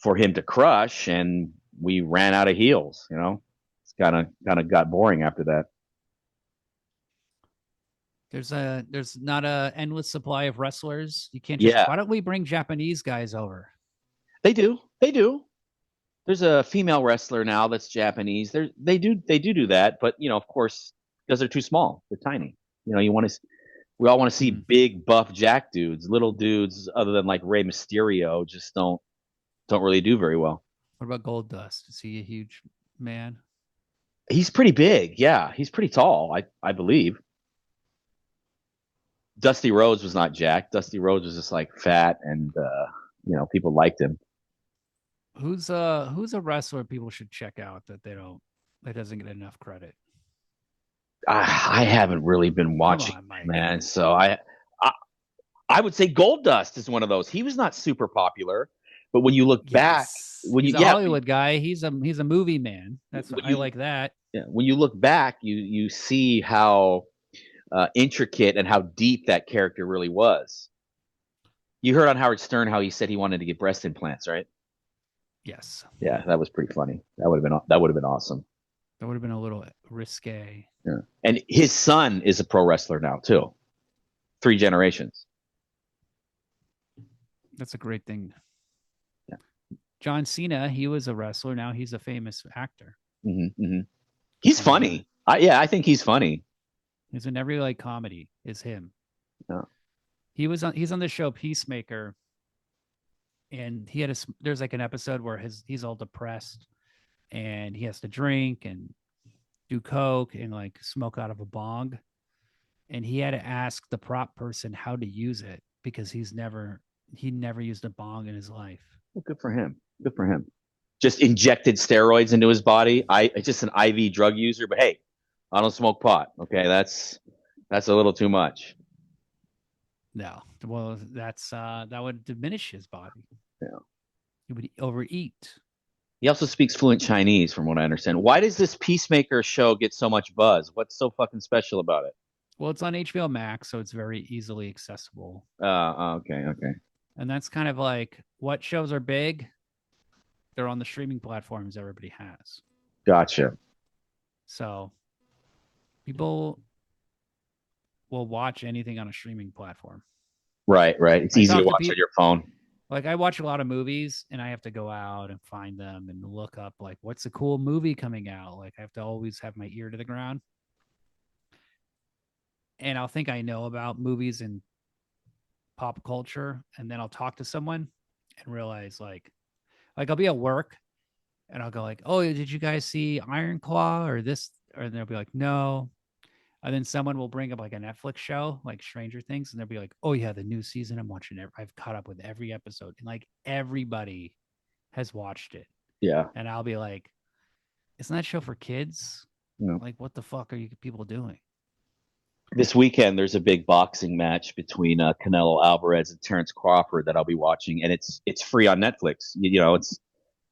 for him to crush, and we ran out of heels. It's kind of got boring after that." There's not a endless supply of wrestlers. You can't just Yeah, why don't we bring Japanese guys over? they do. They do. There's a female wrestler now that's Japanese. They do that, but of course, because they're too small, they're tiny. You want to. We all want to see Hmm. big buff Jack dudes. Little dudes, other than like Rey Mysterio, just don't really do very well. What about Gold Dust? Is he a huge man? He's pretty big. Yeah, he's pretty tall. I believe. Dusty Rhodes was not Jack. Dusty Rhodes was just like fat, and people liked him. Who's a wrestler people should check out that doesn't get enough credit? I haven't really been Come watching, on, Mike. man. So I I would say Goldust is one of those. He was not super popular, but when you look back, Yes, when you he's a yeah, Hollywood guy. He's a movie man. That's when I you like that. yeah, when you look back, you see how intricate and how deep that character really was. You heard on Howard Stern how he said he wanted to get breast implants, right? Yes, Yeah, that was pretty funny. That would have been awesome. that would have been a little risque. Yeah. And his son is a pro wrestler now too. 3 generations. That's a great thing. Yeah. John Cena, he was a wrestler. Now he's a famous actor. Hmm. He's Funny guy. funny. I think he's funny. He's in every like comedy. Is him. Yeah. He's on the show Peacemaker, and there's like an episode where he's all depressed, and he has to drink and do coke and like smoke out of a bong, and he had to ask the prop person how to use it because he never used a bong in his life. Well, good for him. Good for him. Just injected steroids into his body. Just an IV drug user, but hey, I don't smoke pot. Okay, that's a little too much. No, well, that would diminish his body. Yeah. He would overeat. He also speaks fluent Chinese, from what I understand. Why does this Peacemaker show get so much buzz? What's so fucking special about it? Well, it's on HBO Max, so it's very easily accessible. Okay, okay. And that's kind of like what shows are big. They're on the streaming platforms everybody has. Gotcha. So people will watch anything on a streaming platform. Right, right. It's I easy to talk to watch on people your phone. like I watch a lot of movies and I have to go out and find them and look up like what's a cool movie coming out. Like I have to always have my ear to the ground. And I'll think I know about movies and pop culture and then I'll talk to someone and realize like I'll be at work and I'll go like, "Oh, did you guys see Iron Claw or this?" Or they'll be like, "No." And then someone will bring up like a Netflix show, like Stranger Things, and they'll be like, "Oh yeah, the new season. I'm watching it. I've caught up with every episode." And like everybody has watched it. Yeah. And I'll be like, "Isn't that show for kids? Yeah. Like, what the fuck are you people doing?" This weekend, there's a big boxing match between Canelo Alvarez and Terrence Crawford that I'll be watching, and it's free on Netflix. It's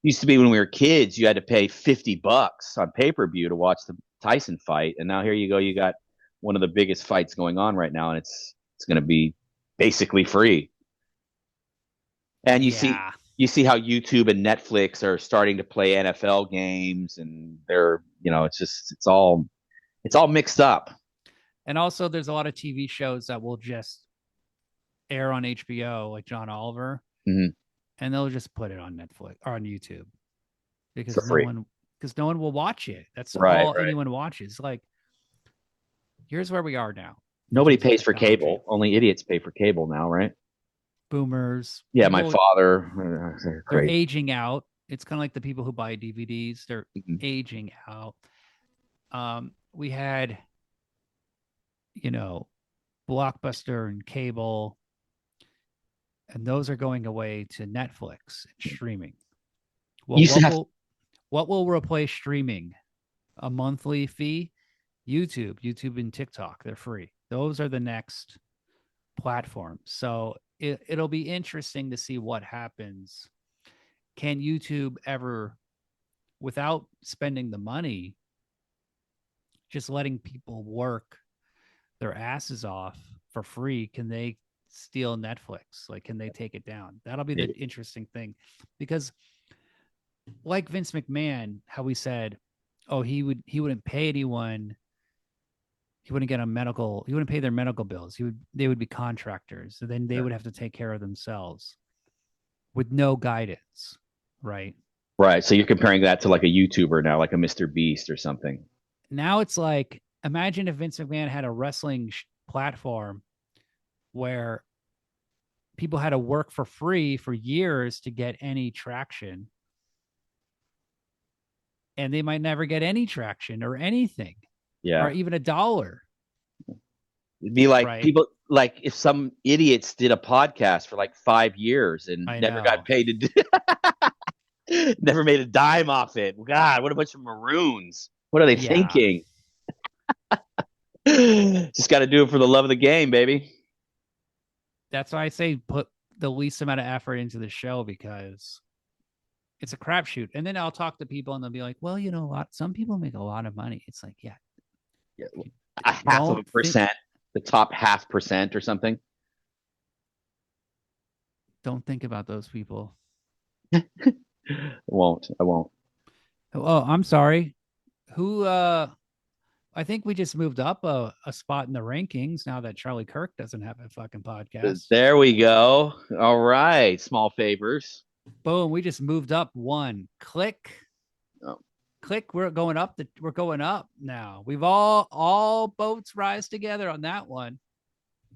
used to be when we were kids, you had to pay $50 on pay per view to watch the Tyson fight, and now here you go, you got one of the biggest fights going on right now, and it's going to be basically free. And Yeah. you see how YouTube and Netflix are starting to play NFL games, and they're it's all mixed up. And also, there's a lot of TV shows that will just air on HBO, like John Oliver, Mm-hmm. and they'll just put it on Netflix or on YouTube For because free. no one will watch it. That's Right, all right. anyone watches. Like, here's where we are now in Nobody terms of pays for technology. cable. Only idiots pay for cable now, right? Boomers, Yeah, my people, father. They're they're crazy. aging out. It's kind of like the people who buy DVDs. They're Mhm. aging out. We had, you know, Blockbuster and cable, and those are going away to Netflix and streaming. You Well, used to have what will replace streaming? A monthly fee? YouTube and TikTok, they're free. Those are the next platforms. So it'll be interesting to see what happens. Can YouTube ever, without spending the money, just letting people work their asses off for free, can they steal Netflix? Like, can they take it down? That'll be the maybe. interesting thing. Because like Vince McMahon, how we said, oh, he wouldn't pay anyone, he wouldn't get a medical, he wouldn't pay their medical bills. They would be contractors. So then they Yeah. would have to take care of themselves with no guidance, right? Right. So you're comparing that to like a YouTuber now, like a Mr. Beast or something. Now it's like imagine if Vince McMahon had a wrestling platform where people had to work for free for years to get any traction, and they might never get any traction or anything or Yeah. even a dollar, It'd be like right? people like if some idiots did a podcast for like 5 years and I never got know. paid never made a dime off it. God, what a bunch of maroons. What are they Yeah. thinking? Just got to do it for the love of the game, baby. That's why I say put the least amount of effort into the show because it's a crapshoot. And then I'll talk to people and they'll be like, well, some people make a lot of money. It's like, yeah, Yeah, a half of a don't think percent, the top half percent or something. don't think about those people. I won't. I won't. Oh, I'm sorry. Who I think we just moved up a spot in the rankings now that Charlie Kirk doesn't have a fucking podcast. There we go. All right. Small favors. Boom, we just moved up one. Click. Oh. Click. We're going up now. We've all boats rise together on that one.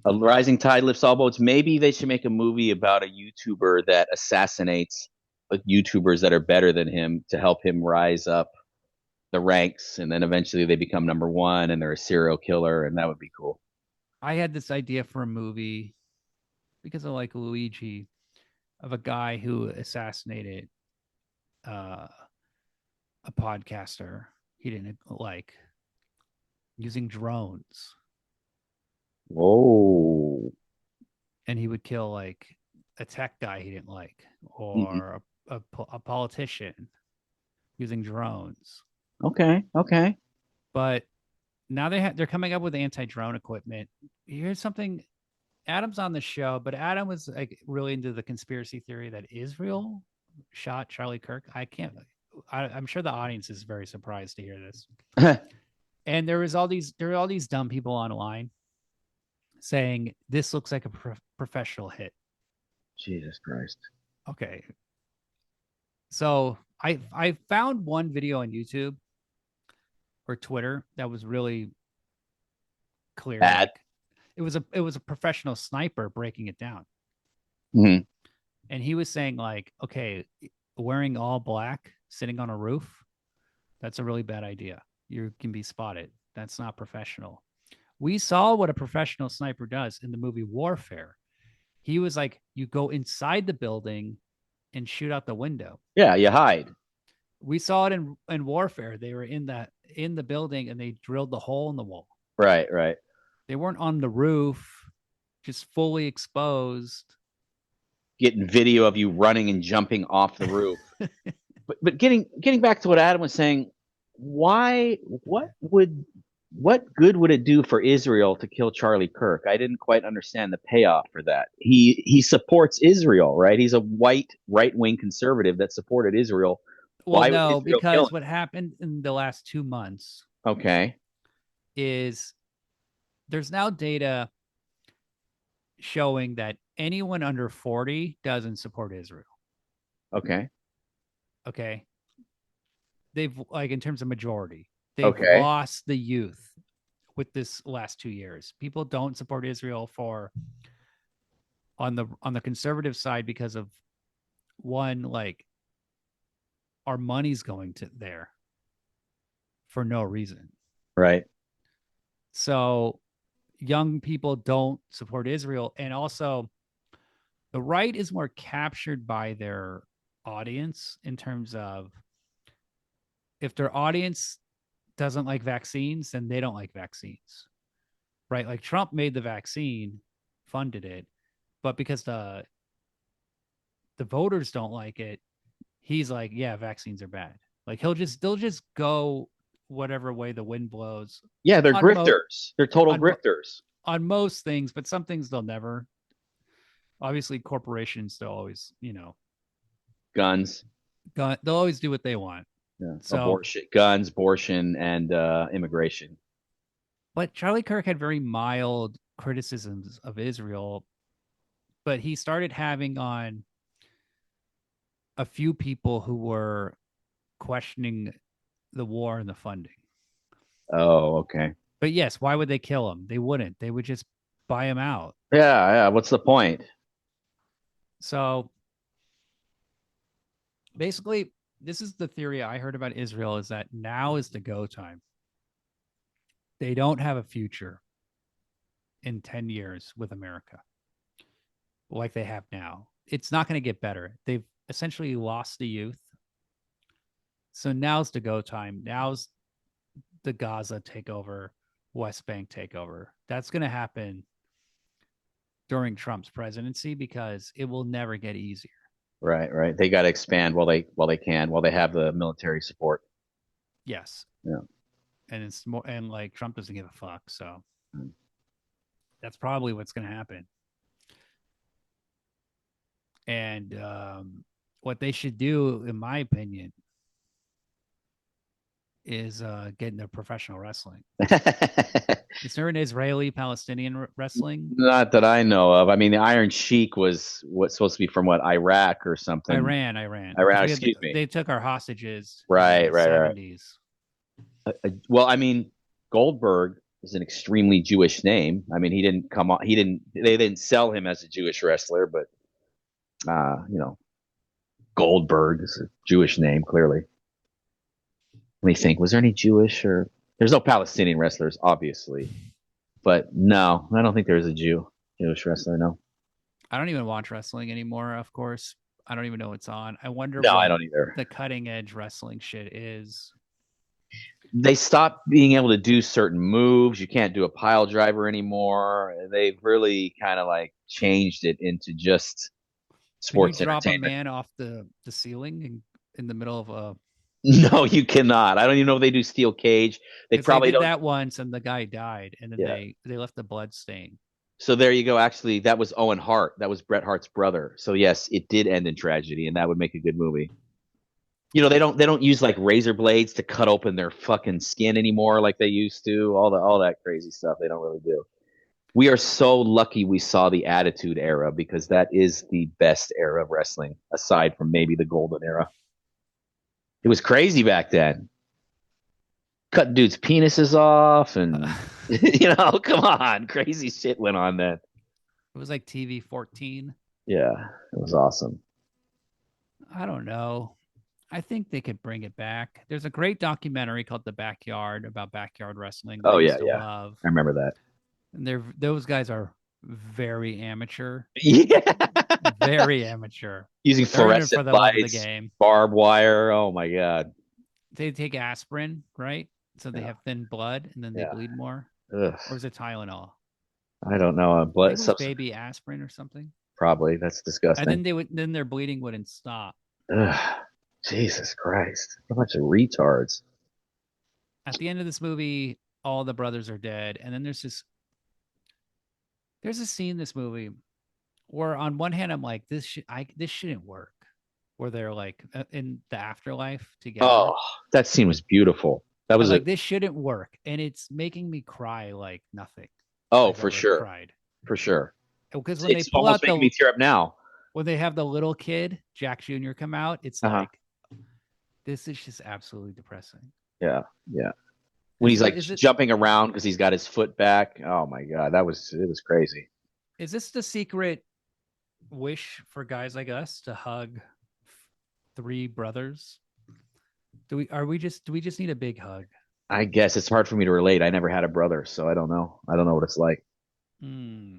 A rising tide lifts all boats. Maybe they should make a movie about a YouTuber that assassinates YouTubers that are better than him to help him rise up the ranks, and then eventually they become number one and they're a serial killer, and that would be cool. I had this idea for a movie because I like Luigi, of a guy who assassinated uh, a podcaster he didn't like using drones, Whoa. and he would kill like a tech guy he didn't like, Mhm. or a politician using drones. Okay. Okay. But now they're coming up with anti-drone equipment. Here's something. Adam's on the show, but Adam was like really into the conspiracy theory that Israel shot Charlie Kirk. I can't. I'm sure the audience is very surprised to hear this. And there were all these dumb people online saying this looks like a professional hit. Jesus Christ. Okay, so I found one video on YouTube or Twitter that was really clear. Bad. Like it was a professional sniper breaking it down, Mhm. and he was saying like, okay, wearing all black, sitting on a roof, that's a really bad idea. You can be spotted. That's not professional. We saw what a professional sniper does in the movie Warfare. He was like, you go inside the building and shoot out the window. Yeah, you hide. We saw it in Warfare. They were in the building and they drilled the hole in the wall. Right, right. They weren't on the roof, just fully exposed. Getting video of you running and jumping off the roof. But getting back to what Adam was saying, why what good would it do for Israel to kill Charlie Kirk? I didn't quite understand the payoff for that. He supports Israel, right? He's a white right-wing conservative that supported Israel. Well, Why would no, Israel kill because him? what happened in the last 2 months Okay. is there's now data showing that anyone under 40 doesn't support Israel. Okay. Okay. They've, like, in terms of majority, they've Okay. lost the youth with this last 2 years. People don't support Israel for on the conservative side because of one, like, our money's going to there for no reason. Right. So young people don't support Israel. And also, the right is more captured by their audience in terms of if their audience doesn't like vaccines, then they don't like vaccines, right? Like Trump made the vaccine, funded it, but because the voters don't like it, he's like, yeah, vaccines are bad. Like they'll just go whatever way the wind blows Yeah, they're on grifters. They're total on grifters. on most things, but some things they'll never. Obviously, corporations they'll always, Guns. they'll always do what they want. Yeah. So, Abortion, guns, abortion, and immigration. but Charlie Kirk had very mild criticisms of Israel, but he started having on a few people who were questioning the war and the funding. Oh, okay. But yes, why would they kill him? They wouldn't. They would just buy him out. Yeah, yeah. What's the point? So basically, this is the theory I heard about Israel, is that now is the go time. They don't have a future in 10 years with America like they have now. It's not going to get better. They've essentially lost the youth. So now's the go time. Now's the Gaza takeover, West Bank takeover. That's going to happen during Trump's presidency because it will never get easier. Right, right. They got to expand while they can, while they have the military support. Yes. Yeah. And it's more, and like Trump doesn't give a fuck. So Mm. that's probably what's going to happen. And what they should do, in my opinion, is get into professional wrestling. Is there an Israeli Palestinian wrestling? Not that I know of. I mean, the Iron Sheik was what's supposed to be from what, Iraq or something. Iran, because Iran, excuse me. they took our hostages in Right, the right, right. 70s. Well, I mean, Goldberg is an extremely Jewish name. I mean, he didn't come on. He didn't. They didn't sell him as a Jewish wrestler, but you know, Goldberg is a Jewish name, clearly. Let me think. Was there any Jewish or there's no Palestinian wrestlers, obviously. But no, I don't think there's a Jewish wrestler. No, I don't even watch wrestling anymore, of course. I don't even know what's on. I wonder no, I what don't either. the cutting edge wrestling shit is. They stopped being able to do certain moves. You can't do a pile driver anymore. They've really kind of like changed it into just Can you sports drop a entertainment. man off the ceiling in the middle of a No, you cannot. I don't even know if they do steel cage. They because they probably did don't. that once and the guy died and then Yeah. they left the blood stain. So there you go. Actually, that was Owen Hart. That was Bret Hart's brother. So yes, it did end in tragedy, and that would make a good movie. They don't use like razor blades to cut open their fucking skin anymore like they used to. All that crazy stuff they don't really do. We are so lucky we saw the Attitude Era because that is the best era of wrestling aside from maybe the Golden Era. It was crazy back then. Cut dudes' penises off and come on, crazy shit went on then. It was like TV 14. Yeah, it was awesome. I don't know. I think they could bring it back. There's a great documentary called The Backyard about backyard wrestling that I Oh yeah, used to yeah. love. I remember that. And those guys are very amateur, Yeah. very amateur. Using They're in it for fluorescent the love of the lights, game. barbed wire. Oh my god. They take aspirin, right? So they Yeah. have thin blood and then they Yeah. bleed more. Ugh. Or is it Tylenol? I don't know. I Blood think it was substance. baby aspirin or something. Probably. That's And disgusting. then their bleeding wouldn't stop. Ugh. Jesus Christ. A bunch of retards. At the end of this movie, all the brothers are dead, and then there's a scene in this movie where on one hand I'm like this shouldn't work, where they're like in the afterlife together. Oh, that scene was beautiful. That I'm was a like this shouldn't work, and it's making me cry like nothing oh, I've for ever sure. cried. For sure. Because when they It's pull almost out making me the tear up now. when they have the little kid Jack Jr. come out, it's Uh-huh. like this is just absolutely depressing. Yeah. Yeah. When he's like Is it jumping around because he's got his foot back. Oh my god, it was crazy. is this the secret wish for guys like us to hug three brothers? Do we just need a big hug? I guess it's hard for me to relate. I never had a brother, so I don't know. I don't know what it's like. Hmm.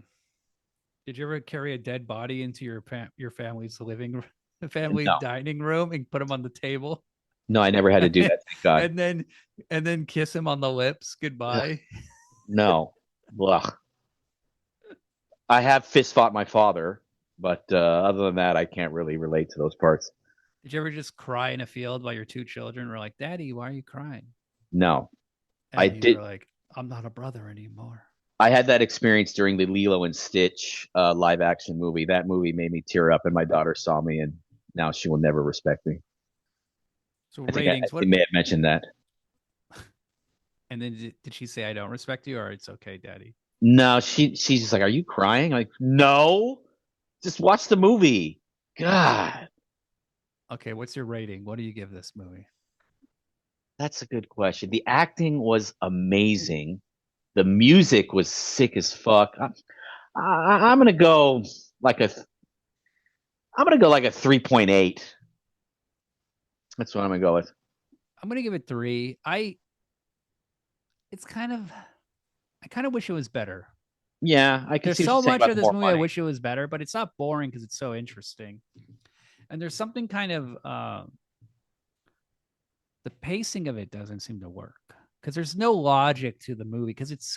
Did you ever carry a dead body into your family's family No, dining room and put him on the table no, I never had to do that. Thank God. and then kiss him on the lips Ugh, goodbye? no, ugh. I have fist fought my father, but other than that, I can't really relate to those parts. Did you ever just cry in a field while your two children were like, "Daddy, why are you crying?" No, I And you did. were like, "I'm not a brother anymore." I had that experience during the Lilo and Stitch live action movie. That movie made me tear up, and my daughter saw me, and now she will never respect me. So I think I ratings, what? may have mentioned that. And then did she say, "I don't respect you," or "It's okay, Daddy"? No, she's just like, "Are you crying?" I'm like, no, just watch the movie. God, Okay, what's your rating? What do you give this movie? that's a good question. The acting was amazing. The music was sick as fuck. I'm gonna go like a I'm gonna go like a 3.8. That's what I'm gonna go with. I'm gonna give it 3. It's kind of I kind of wish it was better. Yeah, I can There's see what you're so saying much about of the this more movie I money. wish it was better, but it's not boring because it's so interesting. And there's something kind of the pacing of it doesn't seem to work because there's no logic to the movie because it's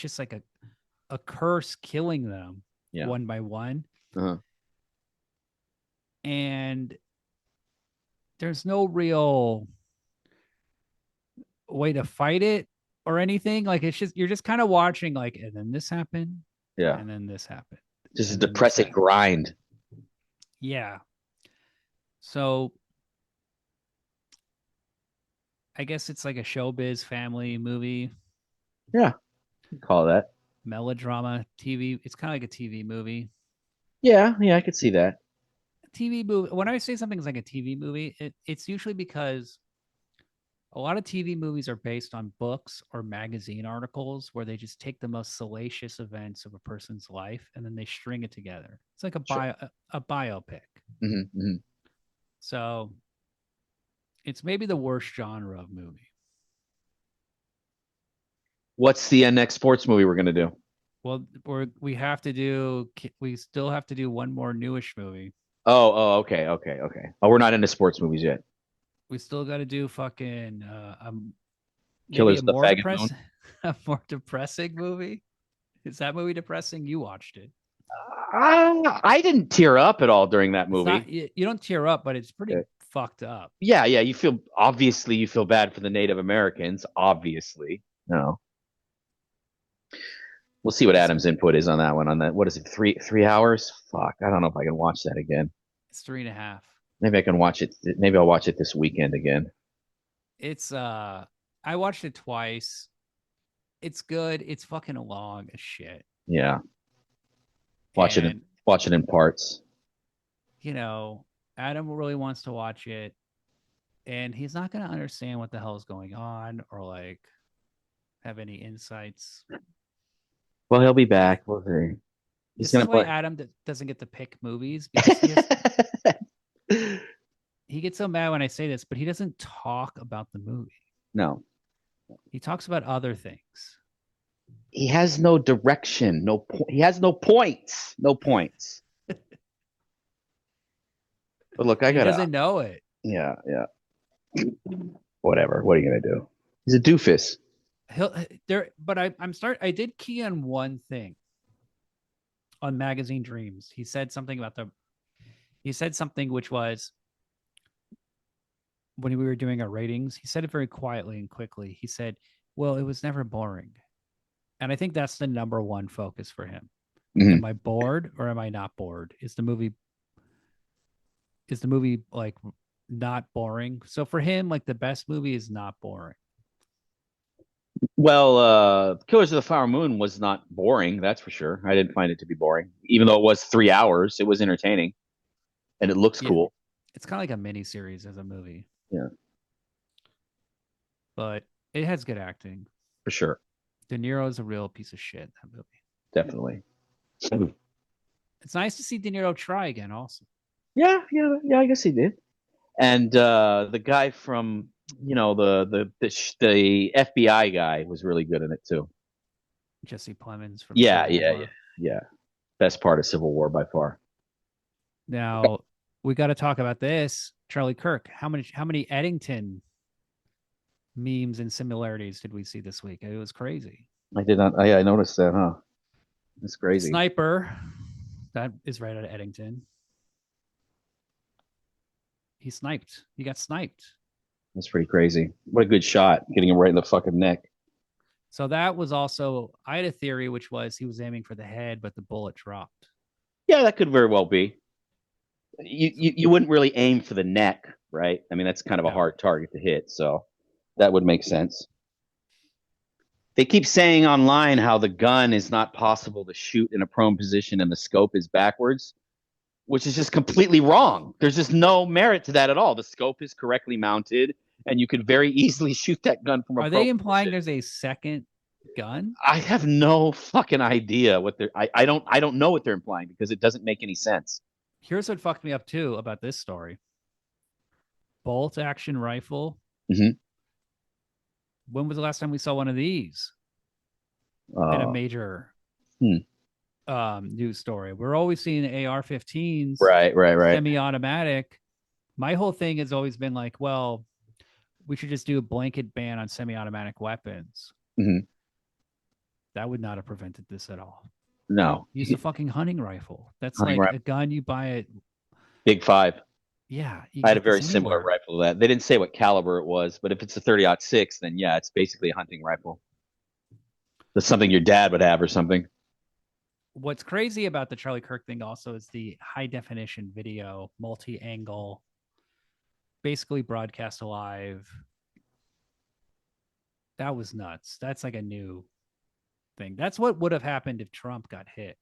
just like a curse killing them Yeah. one by one, Uh-huh. and there's no real way to fight it or anything. Like it's just you're just kind of watching like, and then this happened, Yeah. and then this happened, Just a and then this depressing happened. grind. Yeah. So I guess it's like a showbiz family movie, Yeah, you can call that. melodrama, TV. It's kind of like a TV movie. Yeah, yeah, I could see that. TV movie. When I say something's like a TV movie, it's usually because a lot of TV movies are based on books or magazine articles where they just take the most salacious events of a person's life and then they string it together. It's like Sure. a biopic. Hmm. So it's maybe the worst genre of movie. What's the next sports movie we're gonna do? Well, we still have to do one more newish movie. Okay, okay, okay. Oh, we're not into sports movies yet. We still got to do fucking maybe Killers a of the more Faggot Moon. depressing a more depressing movie. Is that movie depressing? You watched it. I didn't tear up at all during that It's not movie. you don't tear up, but it's Uh, pretty fucked up. Yeah, yeah. You feel bad for the Native Americans. Obviously, no. We'll see what It's Adam's input is on that one. On that, what is it? 3 hours? Fuck, I don't know if I can watch that again. it's 3.5. Maybe I can watch it. Maybe I'll watch it this weekend again. It's I watched it twice. It's good. It's fucking long as shit. Yeah, watch it. And Watch it in parts. you know, Adam really wants to watch it and he's not going to understand what the hell is going on or like have any insights. Well, he'll be He, back. We'll see. He's this is gonna why play. Adam doesn't get to pick movies because he gets so mad when I say this, but he doesn't talk about the movie. No, He talks about other things. he has no direction. He has no points. No points. But look, I And he gotta. doesn't know it. Yeah, yeah. Whatever. What are you gonna do? He's a doofus. He'll there, but I did key on one thing on Magazine Dreams. He said something which was when we were doing our ratings, he said it very quietly and quickly. He said, well, it was never boring. And I think that's the number one focus for him. Am Mhm. I bored or am I not bored? Is the movie like not boring? So for him, like the best movie is not boring. Well, Killers of the Flower Moon was not boring, that's for sure. I didn't find it to be boring, even though it was 3 hours. It was entertaining, and it looks Yeah, cool. it's kind of like a mini series as a movie, Yeah, but it has good acting. for sure, De Niro is a real piece of shit. That movie. definitely. It's nice to see De Niro try again. Also, Yeah, yeah, yeah. I guess he did. And the guy from the FBI guy was really good in it too. Jesse Plemons from Yeah, Civil yeah, yeah, War. yeah. Best part of Civil War by far. Now we got to talk about this. Charlie Kirk. How many Eddington memes and similarities did we see this week? It was crazy. I did not. I noticed that, huh? That's The crazy. sniper that is right out of Eddington. He sniped. He got sniped. That's pretty crazy. What a good shot, getting him right in the fucking neck. So that was also I had a theory which was he was aiming for the head, but the bullet dropped. Yeah, that could very well be. You wouldn't really aim for the neck, right? I mean, that's kind of a No. hard target to hit, so that would make sense. They keep saying online how the gun is not possible to shoot in a prone position and the scope is backwards, which is just completely wrong. There's just no merit to that at all. The scope is correctly mounted, and you could very easily shoot that gun from a Are prone they implying position. there's a second gun? I have no fucking idea what they're. I don't know what they're implying because it doesn't make any sense. Here's what fucked me up too about this story. Bolt action rifle. Mm-hmm. When was the last time we saw one of these in a Uh, major hmm. news story? We're always seeing AR-15s, Right, right, right. semi-automatic. My whole thing has always been like, well, we should just do a blanket ban on semi-automatic weapons. Mm-hmm. That would not have prevented this at all. No, Use a fucking hunting rifle. That's hunting like rifle, a gun you buy it. Big Five. Yeah, you I can had a get this very similar anywhere. rifle to that. They didn't say what caliber it was, but if it's a 30-06, then yeah, it's basically a hunting rifle. That's something your dad would have or something. What's crazy about the Charlie Kirk thing also is the high definition video, multi angle, basically broadcast alive. That was nuts. That's like a new thing. That's what would have happened if Trump got hit.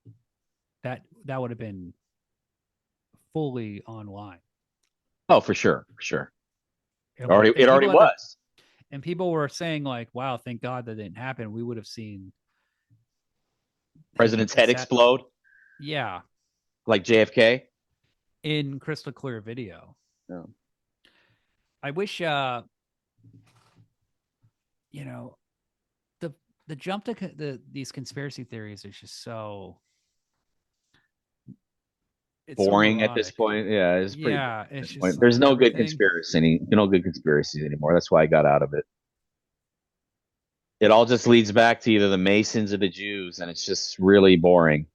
That would have been fully online. Oh, for sure, for sure. And like It already was. people were saying like, wow, thank God that didn't happen. We would have seen him President's head assassin. explode Yeah, like JFK. in crystal clear video. No. I wish you know, the the jump to these conspiracy theories is just so it's so Boring at this moronic. point. Yeah, it's pretty boring Yeah, at it's this just point. like There's no good everything. conspiracy, no good conspiracies anymore. That's why I got out of it. It all just leads back to either the Masons or the Jews, and it's just really boring.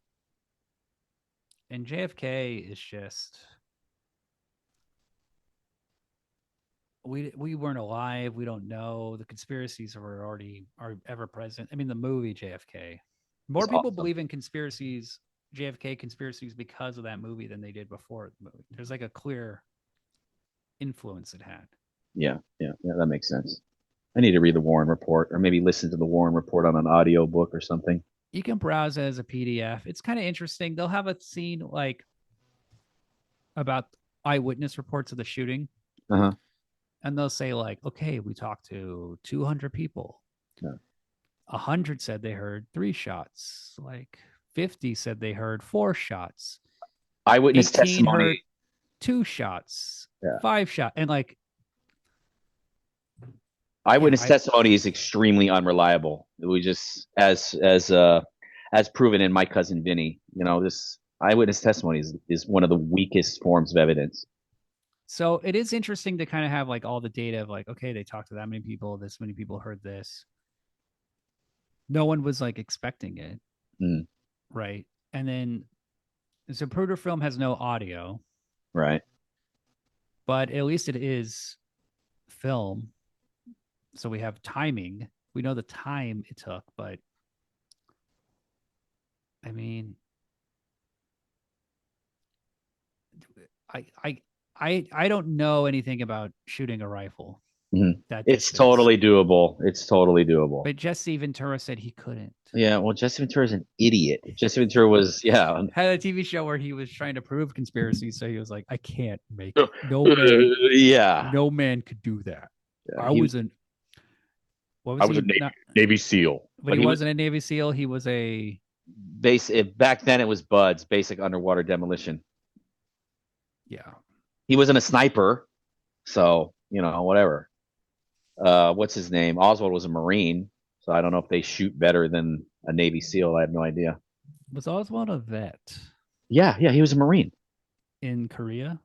And JFK is just we weren't alive. We don't know. The conspiracies are ever present. I mean, the movie JFK. More It's people awesome. believe in conspiracies, JFK conspiracies, because of that movie than they did before the movie. There's like a clear influence it had. Yeah, yeah, yeah. That makes sense. I need to read the Warren Report, or maybe listen to the Warren Report on an audio book or something. You can browse it as a PDF. It's kind of interesting. They'll have a scene like about eyewitness reports of the shooting, Uh huh. and they'll say like, "Okay, we talked to 200 people. Yeah. 100 said they heard 3 shots. Like 50 said they heard 4 shots. Eyewitness 18 heard testimony. 2 shots, Yeah. 5 shot, and like, yeah, Eyewitness I testimony is extremely unreliable. We just, as proven in My Cousin Vinny, this eyewitness testimony is one of the weakest forms of evidence. so it is interesting to kind of have like all the data of like, okay, they talked to that many people, this many people heard this. No one was like expecting it, Mm, right? And then Zapruder film has no audio, right. but at least it is film. So we have timing. We know the time it took, but I mean, I I I don't know anything about shooting a rifle Mhm. that It's distance. totally doable. It's totally doable. But Jesse Ventura said he couldn't. Yeah. Well, Jesse Ventura is an idiot. Jesse Ventura was, yeah. Had a TV show where he was trying to prove conspiracy, so he was like, "I can't make it. Yeah. No man could do that." Yeah. I was an what I was was a he Navy, not? Navy SEAL, But but he he was wasn't a Navy SEAL. He was a back then it was BUDS, basic underwater demolition. yeah. He wasn't a sniper, so whatever. What's his name? Oswald was a Marine, so I don't know if they shoot better than a Navy SEAL. I have no idea. Was Oswald a vet Yeah, yeah, he was a Marine. in Korea?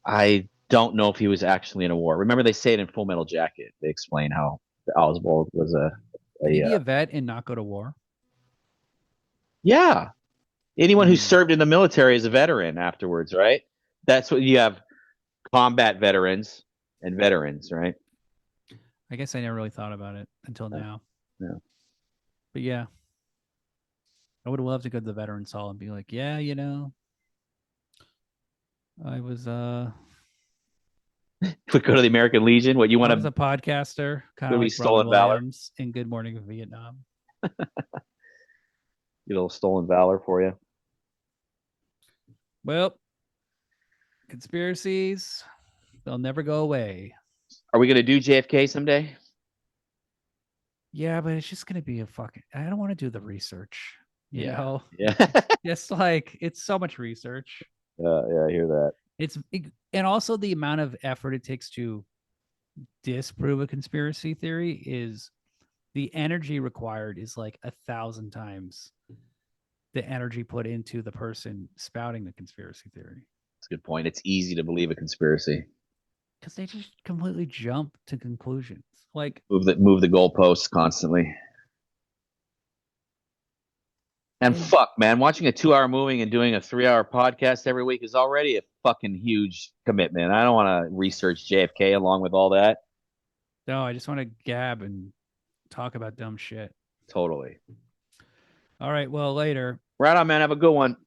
I don't know if he was actually in a war. Remember, they say it in Full Metal Jacket. They explain how Oswald was Could he a be a vet and not go to war? yeah. Anyone who Hmm. served in the military is a veteran afterwards, right? That's what you have: combat veterans and veterans, right? I guess I never really thought about it until Yeah, now. yeah. But yeah, I would have loved to go to the Veterans Hall and be like, yeah, I was Would go to the American Legion. What you I want was a to podcaster, kind go of to be like Robin stolen valor? Williams in Good Morning Vietnam. Get a little stolen valor for you. Well, conspiracies, they'll never go away. Are we gonna do JFK someday? Yeah, but it's just gonna be a fucking I don't want to do the research, you Yeah, know? yeah, It's just like it's so much research. yeah. I hear that. And also the amount of effort it takes to disprove a conspiracy theory is the energy required is like 1,000 times the energy put into the person spouting the conspiracy theory That's a good point. It's easy to believe a conspiracy. because they just completely jump to conclusions. Like, Move the goalposts constantly. And and fuck, man, watching a 2 hour movie and doing a 3 hour podcast every week is already a fucking huge commitment. I don't want to research JFK along with all that. no, I just want to gab and talk about dumb shit. Totally. All right, well, later. Right on, man. Have a good one.